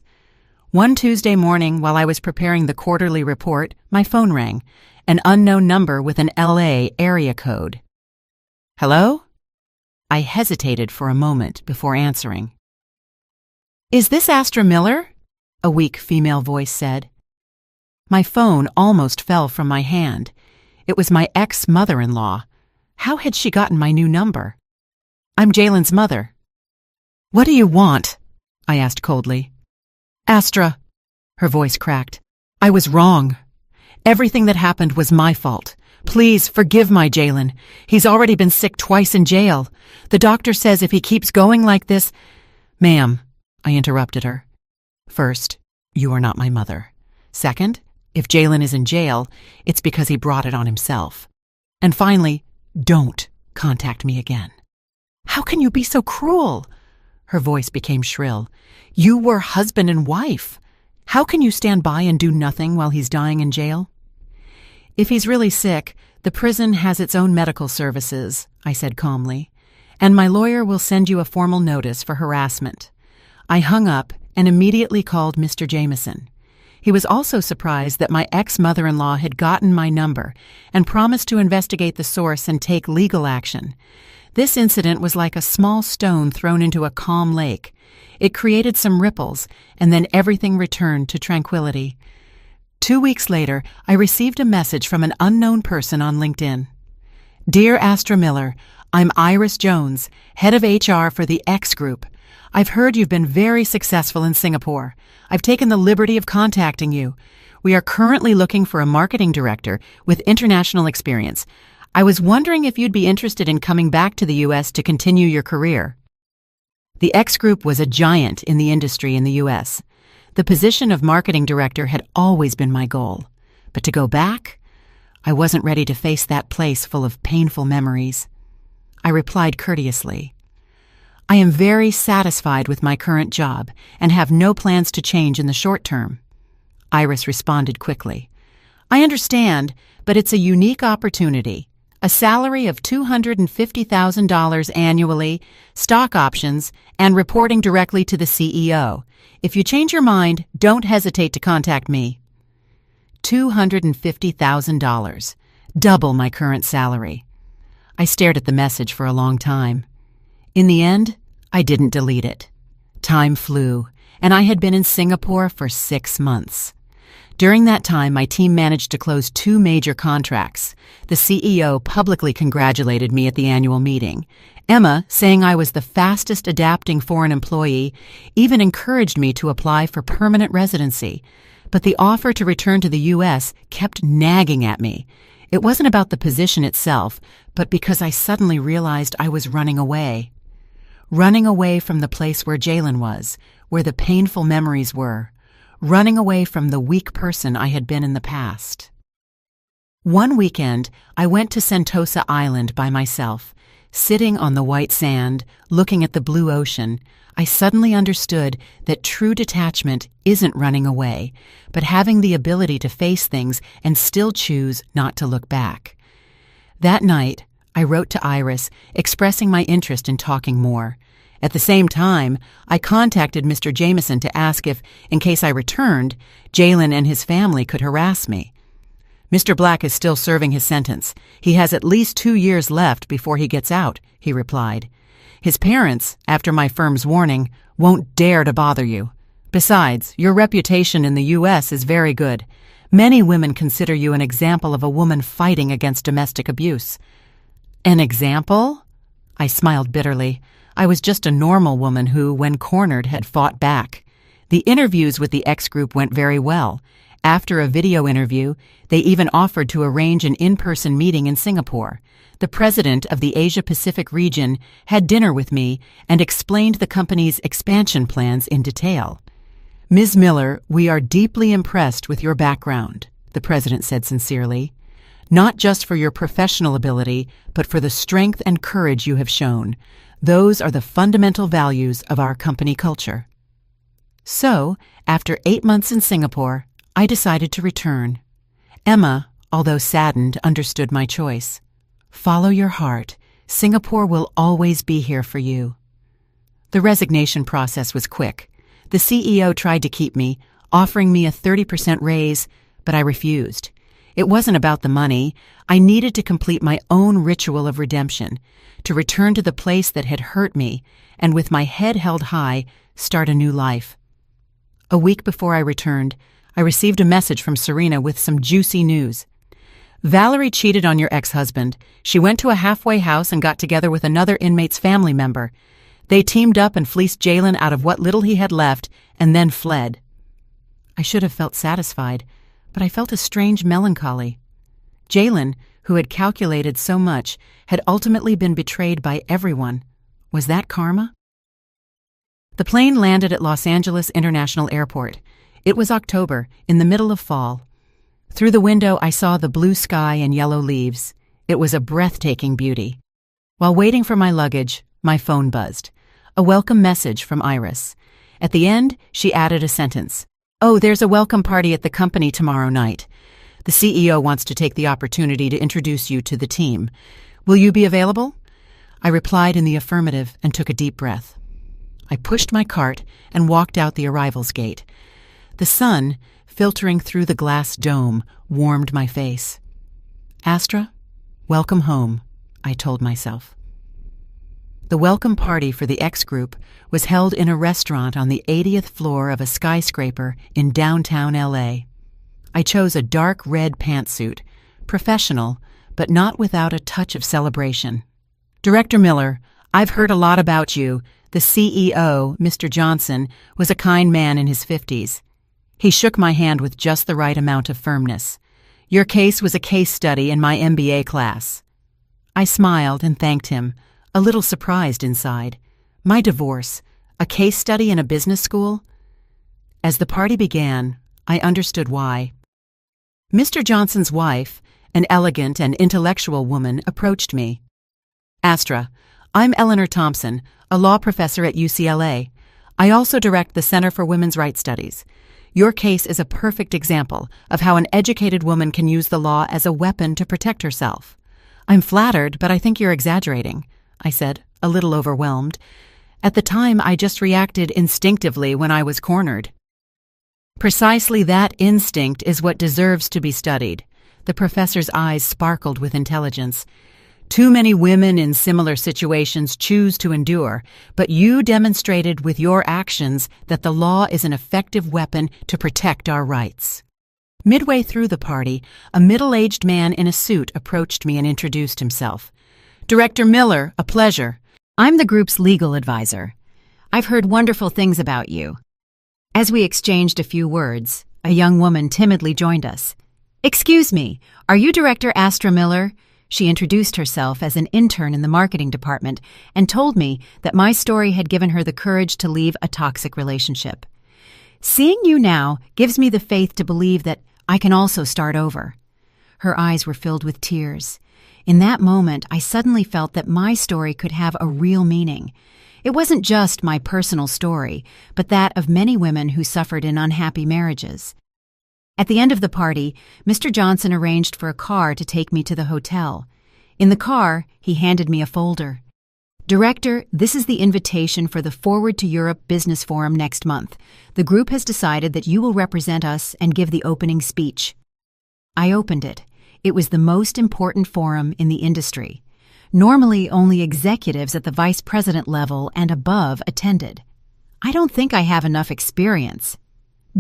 One Tuesday morning, while I was preparing the quarterly report, my phone rang, an unknown number with an LA area code. "Hello?" I hesitated for a moment before answering. "Is this Astra Miller?" a weak female voice said. My phone almost fell from my hand. It was my ex-mother-in-law. How had she gotten my new number? "I'm Jalen's mother." "What do you want?" I asked coldly. "Astra," her voice cracked. "I was wrong. Everything that happened was my fault. Please forgive my Jalen. He's already been sick twice in jail. The doctor says if he keeps going like this—" "Ma'am," I interrupted her. "First, you are not my mother. Second, if Jalen is in jail, it's because he brought it on himself. And finally, don't contact me again." "How can you be so cruel?" Her voice became shrill. "You were husband and wife. How can you stand by and do nothing while he's dying in jail?" If he's really sick, the prison has its own medical services, I said calmly, and my lawyer will send you a formal notice for harassment. I hung up and immediately called Mr. Jameson. He was also surprised that my ex-mother-in-law had gotten my number and promised to investigate the source and take legal action. This incident was like a small stone thrown into a calm lake. It created some ripples, and then everything returned to tranquility. 2 weeks later, I received a message from an unknown person on LinkedIn. Dear Astra Miller, I'm Iris Jones, head of HR for the X Group. I've heard you've been very successful in Singapore. I've taken the liberty of contacting you. We are currently looking for a marketing director with international experience. I was wondering if you'd be interested in coming back to the U.S. to continue your career. The X Group was a giant in the industry in the U.S. The position of marketing director had always been my goal. But to go back? I wasn't ready to face that place full of painful memories. I replied courteously, I am very satisfied with my current job and have no plans to change in the short term. Iris responded quickly. I understand, but it's a unique opportunity. A salary of $250,000 annually, stock options, and reporting directly to the CEO. If you change your mind, don't hesitate to contact me. $250,000, double my current salary. I stared at the message for a long time. In the end, I didn't delete it. Time flew, and I had been in Singapore for 6 months. During that time, my team managed to close 2 major contracts. The CEO publicly congratulated me at the annual meeting. Emma, saying I was the fastest adapting foreign employee, even encouraged me to apply for permanent residency. But the offer to return to the U.S. kept nagging at me. It wasn't about the position itself, but because I suddenly realized I was running away. Running away from the place where Jalen was, where the painful memories were. Running away from the weak person I had been in the past. One weekend, I went to Sentosa Island by myself. Sitting on the white sand, looking at the blue ocean, I suddenly understood that true detachment isn't running away, but having the ability to face things and still choose not to look back. That night, I wrote to Iris, expressing my interest in talking more. At the same time, I contacted Mr. Jameson to ask if, in case I returned, Jalen and his family could harass me. Mr. Black is still serving his sentence. He has at least 2 years left before he gets out, he replied. His parents, after my firm's warning, won't dare to bother you. Besides, your reputation in the U.S. is very good. Many women consider you an example of a woman fighting against domestic abuse. An example? I smiled bitterly. I was just a normal woman who, when cornered, had fought back. The interviews with the X Group went very well. After a video interview, they even offered to arrange an in-person meeting in Singapore. The president of the Asia-Pacific region had dinner with me and explained the company's expansion plans in detail. Ms. Miller, we are deeply impressed with your background, the president said sincerely. Not just for your professional ability, but for the strength and courage you have shown. Those are the fundamental values of our company culture. So, after 8 months in Singapore, I decided to return. Emma, although saddened, understood my choice. Follow your heart. Singapore will always be here for you. The resignation process was quick. The CEO tried to keep me, offering me a 30% raise, but I refused. It wasn't about the money. I needed to complete my own ritual of redemption, to return to the place that had hurt me, and with my head held high, start a new life. A week before I returned, I received a message from Serena with some juicy news. Valerie cheated on your ex-husband. She went to a halfway house and got together with another inmate's family member. They teamed up and fleeced Jalen out of what little he had left and then fled. I should have felt satisfied, but I felt a strange melancholy. Jalen, who had calculated so much, had ultimately been betrayed by everyone. Was that karma? The plane landed at Los Angeles International Airport. It was October, in the middle of fall. Through the window, I saw the blue sky and yellow leaves. It was a breathtaking beauty. While waiting for my luggage, my phone buzzed. A welcome message from Iris. At the end, she added a sentence. Oh, there's a welcome party at the company tomorrow night. The The CEO wants to take the opportunity to introduce you to the team. Will you be available?" I replied in the affirmative and took a deep breath. I pushed my cart and walked out the arrivals gate. The sun, filtering through the glass dome, warmed my face. "Astra, welcome home," I told myself. The welcome party for the X Group was held in a restaurant on the 80th floor of a skyscraper in downtown LA. I chose a dark red pantsuit, professional, but not without a touch of celebration. "Director Miller, I've heard a lot about you." The CEO, Mr. Johnson, was a kind man in his 50s. He shook my hand with just the right amount of firmness. "Your case was a case study in my MBA class." I smiled and thanked him, a little surprised inside. My divorce, a case study in a business school? As the party began, I understood why. Mr. Johnson's wife, an elegant and intellectual woman, approached me. "Astra, I'm Eleanor Thompson, a law professor at UCLA. I also direct the Center for Women's Rights Studies. Your case is a perfect example of how an educated woman can use the law as a weapon to protect herself." "I'm flattered, but I think you're exaggerating," I said, a little overwhelmed. At the time, I just reacted instinctively when I was cornered. "Precisely that instinct is what deserves to be studied." The professor's eyes sparkled with intelligence. "Too many women in similar situations choose to endure, but you demonstrated with your actions that the law is an effective weapon to protect our rights." Midway through the party, a middle-aged man in a suit approached me and introduced himself. "Director Miller, a pleasure. I'm the group's legal advisor. I've heard wonderful things about you." As we exchanged a few words, a young woman timidly joined us. "Excuse me, are you Director Astra Miller?" She introduced herself as an intern in the marketing department and told me that my story had given her the courage to leave a toxic relationship. "Seeing you now gives me the faith to believe that I can also start over." Her eyes were filled with tears. In that moment, I suddenly felt that my story could have a real meaning. It wasn't just my personal story, but that of many women who suffered in unhappy marriages. At the end of the party, Mr. Johnson arranged for a car to take me to the hotel. In the car, he handed me a folder. "Director, this is the invitation for the Forward to Europe Business Forum next month. The group has decided that you will represent us and give the opening speech." I opened it. It was the most important forum in the industry. Normally, only executives at the vice president level and above attended. "I don't think I have enough experience."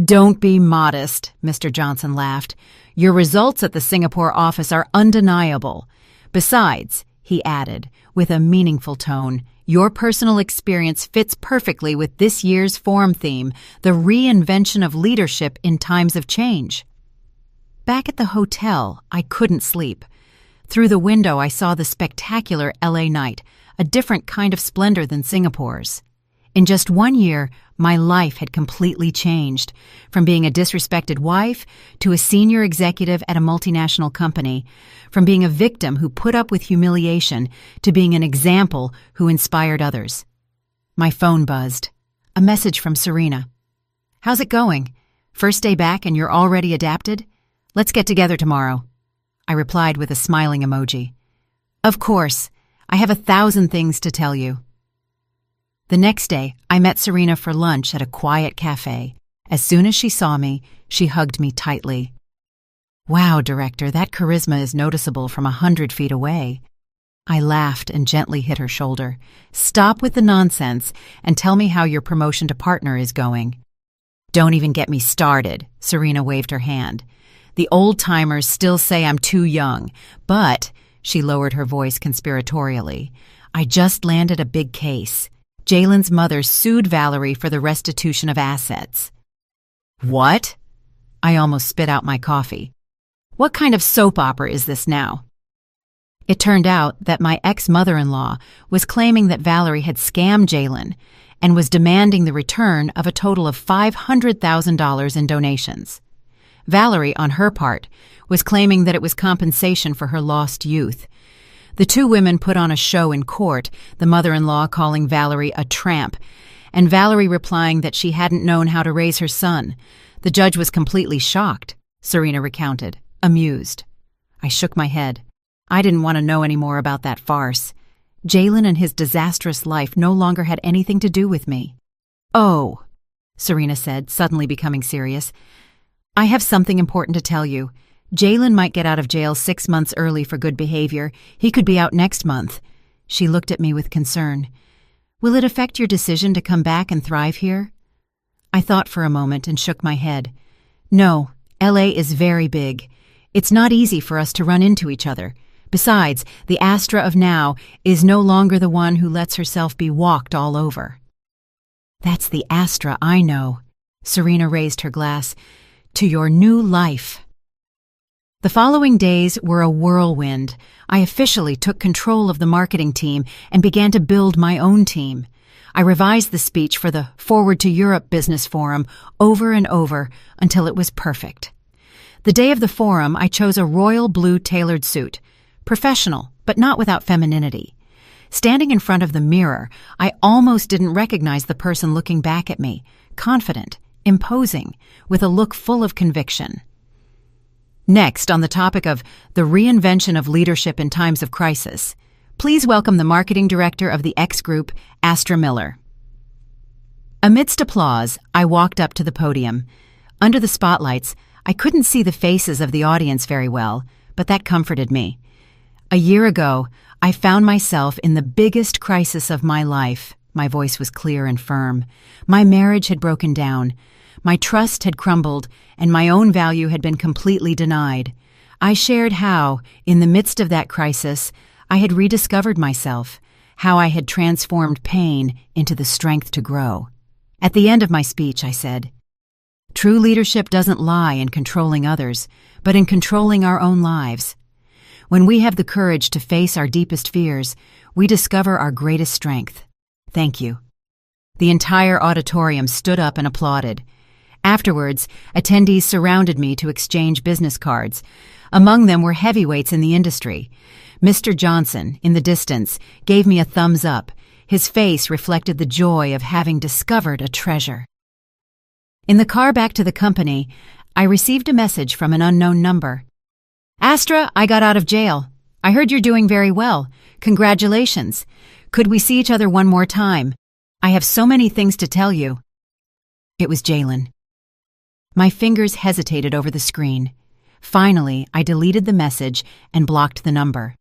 "Don't be modest," Mr. Johnson laughed. "Your results at the Singapore office are undeniable. Besides," he added, with a meaningful tone, "your personal experience fits perfectly with this year's forum theme, the reinvention of leadership in times of change." Back at the hotel, I couldn't sleep. Through the window, I saw the spectacular LA night, a different kind of splendor than Singapore's. In just 1 year, my life had completely changed, from being a disrespected wife to a senior executive at a multinational company, from being a victim who put up with humiliation to being an example who inspired others. My phone buzzed. A message from Serena. "How's it going? First day back and you're already adapted? Let's get together tomorrow." I replied with a smiling emoji. "Of course. I have 1,000 things to tell you." The next day, I met Serena for lunch at a quiet cafe. As soon as she saw me, she hugged me tightly. "Wow, Director, that charisma is noticeable from 100 feet away." I laughed and gently hit her shoulder. "Stop with the nonsense and tell me how your promotion to partner is going." "Don't even get me started," Serena waved her hand. "The old-timers still say I'm too young, but," she lowered her voice conspiratorially, "I just landed a big case. Jalen's mother sued Valerie for the restitution of assets." "What?" I almost spit out my coffee. "What kind of soap opera is this now?" It turned out that my ex-mother-in-law was claiming that Valerie had scammed Jalen and was demanding the return of a total of $500,000 in donations. Valerie, on her part, was claiming that it was compensation for her lost youth. The two women put on a show in court, the mother-in-law calling Valerie a tramp, and Valerie replying that she hadn't known how to raise her son. The judge was completely shocked, Serena recounted. amused. I shook my head. I didn't want to know any more about that farce. Jalen and his disastrous life no longer had anything to do with me. "Oh," Serena said, suddenly becoming serious. "I have something important to tell you. Jalen might get out of jail 6 months early for good behavior. He could be out next month." She looked at me with concern. "Will it affect your decision to come back and thrive here?" I thought for a moment and shook my head. "No, LA is very big. It's not easy for us to run into each other. Besides, the Astra of now is no longer the one who lets herself be walked all over." "That's the Astra I know." Serena raised her glass. "To your new life." The following days were a whirlwind. I officially took control of the marketing team and began to build my own team. I revised the speech for the Forward to Europe Business Forum over and over until it was perfect. The day of the forum, I chose a royal blue tailored suit. Professional, but not without femininity. Standing in front of the mirror, I almost didn't recognize the person looking back at me, confident, imposing, with a look full of conviction. Next, on the topic of the reinvention of leadership in times of crisis, please welcome the marketing director of the X Group, Astra Miller. Amidst applause, I walked up to the podium. Under the spotlights, I couldn't see the faces of the audience very well, but that comforted me. A year ago, I found myself in the biggest crisis of my life. My voice was clear and firm. My marriage had broken down. My trust had crumbled, and my own value had been completely denied. I shared how, in the midst of that crisis, I had rediscovered myself, how I had transformed pain into the strength to grow. At the end of my speech, I said, "True leadership doesn't lie in controlling others, but in controlling our own lives. When we have the courage to face our deepest fears, we discover our greatest strength. Thank you." The entire auditorium stood up and applauded. Afterwards, attendees surrounded me to exchange business cards. Among them were heavyweights in the industry. Mr. Johnson, in the distance, gave me a thumbs up. His face reflected the joy of having discovered a treasure. In the car back to the company, I received a message from an unknown number. "Astra, I got out of jail. I heard you're doing very well. Congratulations. Could we see each other one more time? I have so many things to tell you." It was Jalen. My fingers hesitated over the screen. Finally, I deleted the message and blocked the number.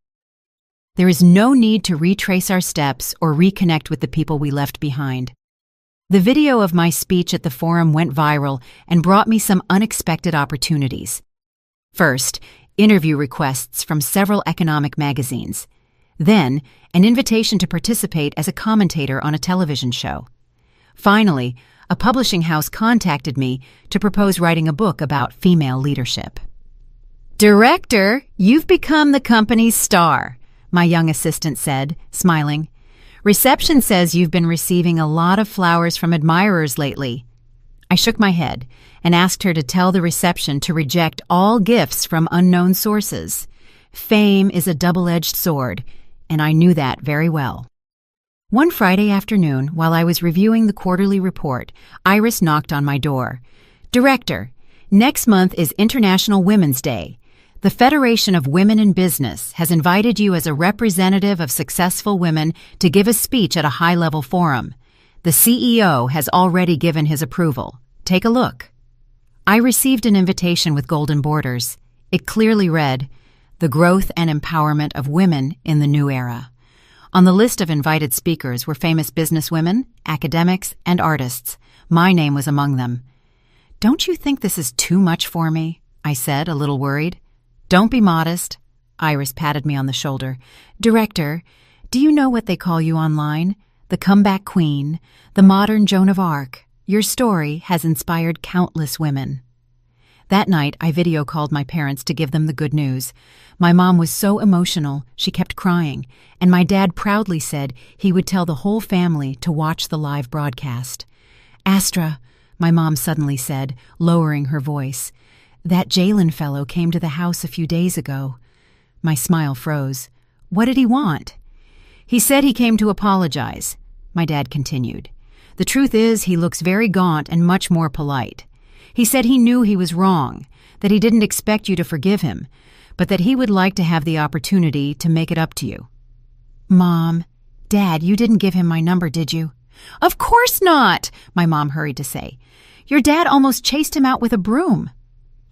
There is no need to retrace our steps or reconnect with the people we left behind. The video of my speech at the forum went viral and brought me some unexpected opportunities. First, interview requests from several economic magazines. Then, an invitation to participate as a commentator on a television show. Finally, a publishing house contacted me to propose writing a book about female leadership. "Director, you've become the company's star," my young assistant said, smiling. "Reception says you've been receiving a lot of flowers from admirers lately." I shook my head and asked her to tell the reception to reject all gifts from unknown sources. Fame is a double-edged sword, and I knew that very well. One Friday afternoon, while I was reviewing the quarterly report, Iris knocked on my door. "Director, next month is International Women's Day. The Federation of Women in Business has invited you as a representative of successful women to give a speech at a high-level forum. The CEO has already given his approval. Take a look." I received an invitation with golden borders. It clearly read, "The Growth and Empowerment of Women in the New Era." On the list of invited speakers were famous businesswomen, academics, and artists. My name was among them. "Don't you think this is too much for me?" I said, a little worried. "Don't be modest." Iris patted me on the shoulder. "Director, do you know what they call you online? The comeback queen, the modern Joan of Arc. Your story has inspired countless women." That night, I video called my parents to give them the good news. My mom was so emotional, she kept crying, and my dad proudly said he would tell the whole family to watch the live broadcast. "Astra," my mom suddenly said, lowering her voice, "that Jalen fellow came to the house a few days ago." My smile froze. "What did he want?" "He said he came to apologize," my dad continued. "The truth is he looks very gaunt and much more polite. He said he knew he was wrong, that he didn't expect you to forgive him, but that he would like to have the opportunity to make it up to you. Mom, Dad, you didn't give him my number, did you? Of course not, my mom hurried to say. Your dad almost chased him out with a broom.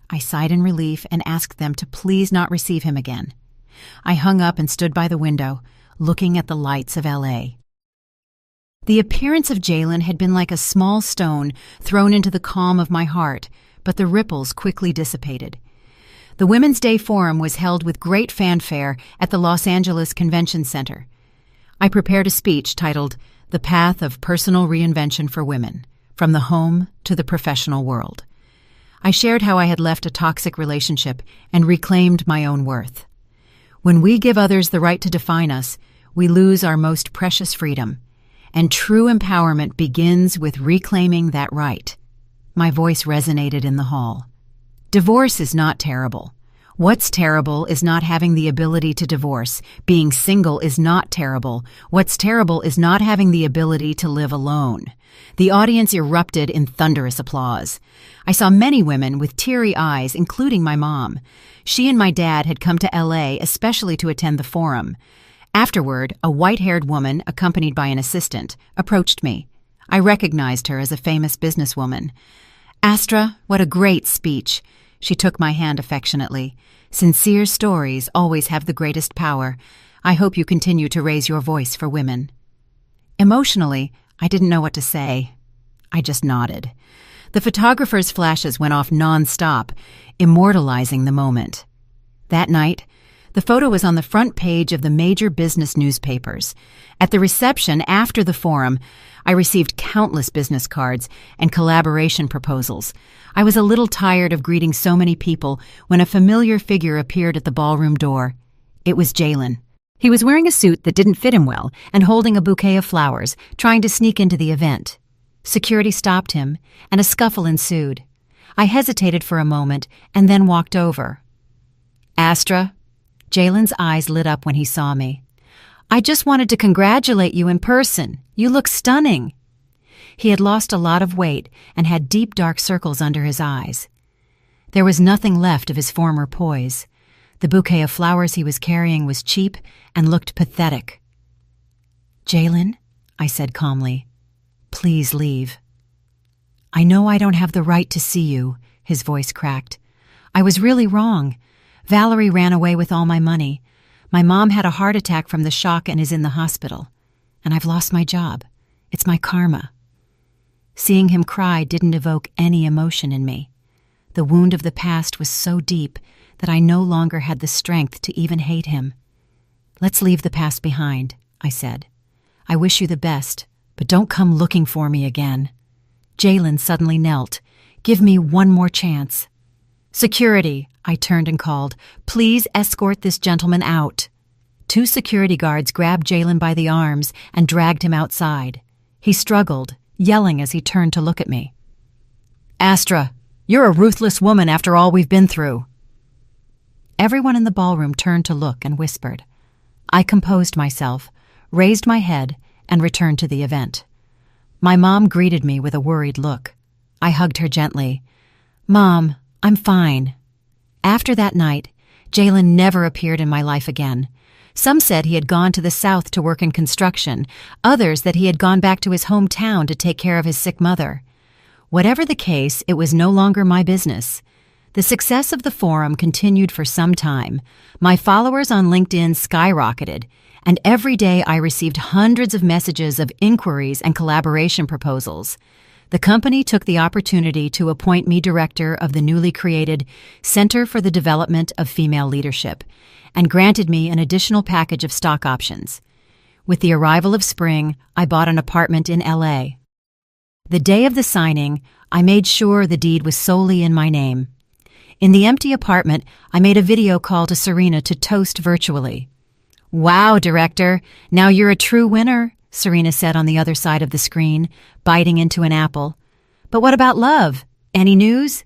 I sighed in relief and asked them to please not receive him again. I hung up and stood by the window, looking at the lights of L.A. The appearance of Jalen had been like a small stone thrown into the calm of my heart, but the ripples quickly dissipated. The Women's Day Forum was held with great fanfare at the Los Angeles Convention Center. I prepared a speech titled, "The Path of Personal Reinvention for Women, from the Home to the Professional World." I shared how I had left a toxic relationship and reclaimed my own worth. When we give others the right to define us, we lose our most precious freedom, and true empowerment begins with reclaiming that right. My voice resonated in the hall. Divorce is not terrible. What's terrible is not having the ability to divorce. Being single is not terrible. What's terrible is not having the ability to live alone. The audience erupted in thunderous applause. I saw many women with teary eyes, including my mom. She and my dad had come to L.A. especially to attend the forum. Afterward, a white-haired woman, accompanied by an assistant, approached me. I recognized her as a famous businesswoman. "Astra, what a great speech." She took my hand affectionately. "Sincere stories always have the greatest power. I hope you continue to raise your voice for women." Emotionally, I didn't know what to say. I just nodded. The photographer's flashes went off non-stop, immortalizing the moment. That night, the photo was on the front page of the major business newspapers. At the reception after the forum, I received countless business cards and collaboration proposals. I was a little tired of greeting so many people when a familiar figure appeared at the ballroom door. It was Jalen. He was wearing a suit that didn't fit him well and holding a bouquet of flowers, trying to sneak into the event. Security stopped him, and a scuffle ensued. I hesitated for a moment and then walked over. "Astra?" Jalen's eyes lit up when he saw me. "I just wanted to congratulate you in person. You look stunning." He had lost a lot of weight and had deep dark circles under his eyes. There was nothing left of his former poise. The bouquet of flowers he was carrying was cheap and looked pathetic. "Jalen," I said calmly, "please leave." "I know I don't have the right to see you," his voice cracked. "I was really wrong. Valerie ran away with all my money. My mom had a heart attack from the shock and is in the hospital. And I've lost my job. It's my karma." Seeing him cry didn't evoke any emotion in me. The wound of the past was so deep that I no longer had the strength to even hate him. "Let's leave the past behind," I said. "I wish you the best, but don't come looking for me again." Jalen suddenly knelt. "Give me one more chance." "Security," I turned and called. "Please escort this gentleman out." 2 security guards grabbed Jalen by the arms and dragged him outside. He struggled, yelling as he turned to look at me. "Astra, you're a ruthless woman after all we've been through." Everyone in the ballroom turned to look and whispered. I composed myself, raised my head, and returned to the event. My mom greeted me with a worried look. I hugged her gently. "Mom, I'm fine." After that night, Jalen never appeared in my life again. Some said he had gone to the South to work in construction, others that he had gone back to his hometown to take care of his sick mother. Whatever the case, it was no longer my business. The success of the forum continued for some time. My followers on LinkedIn skyrocketed, and every day I received hundreds of messages of inquiries and collaboration proposals. The company took the opportunity to appoint me director of the newly created Center for the Development of Female Leadership and granted me an additional package of stock options. With the arrival of spring, I bought an apartment in L.A. The day of the signing, I made sure the deed was solely in my name. In the empty apartment, I made a video call to Serena to toast virtually. "Wow, Director, now you're a true winner," Serena said on the other side of the screen, biting into an apple. "But what about love? Any news?"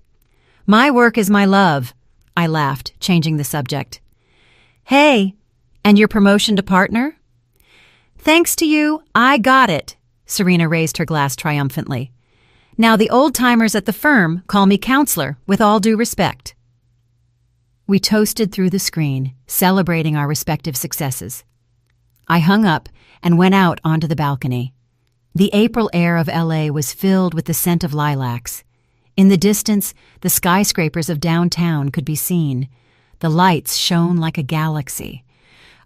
"My work is my love," I laughed, changing the subject. "Hey, and your promotion to partner?" "Thanks to you, I got it," Serena raised her glass triumphantly. Now the old-timers at the firm call me counselor, with all due respect." We toasted through the screen, celebrating our respective successes. I hung up and went out onto the balcony. The April air of LA was filled with the scent of lilacs. In the distance, the skyscrapers of downtown could be seen. The lights shone like a galaxy.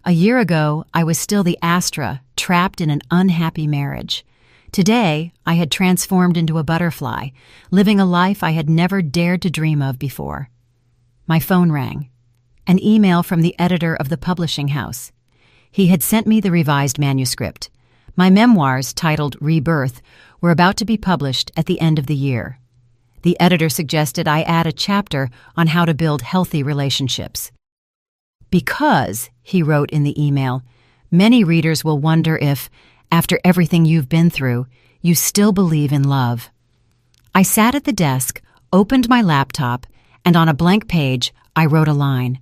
A year ago, I was still the Astra, trapped in an unhappy marriage. Today, I had transformed into a butterfly, living a life I had never dared to dream of before. My phone rang. An email from the editor of the publishing house. He had sent me the revised manuscript. My memoirs, titled Rebirth, were about to be published at the end of the year. The editor suggested I add a chapter on how to build healthy relationships. "Because," he wrote in the email, "many readers will wonder if, after everything you've been through, you still believe in love." I sat at the desk, opened my laptop, and on a blank page, I wrote a line.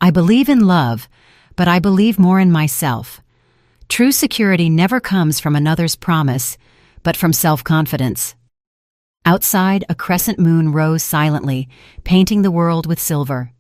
"I believe in love, but I believe more in myself. True security never comes from another's promise, but from self-confidence." Outside, a crescent moon rose silently, painting the world with silver.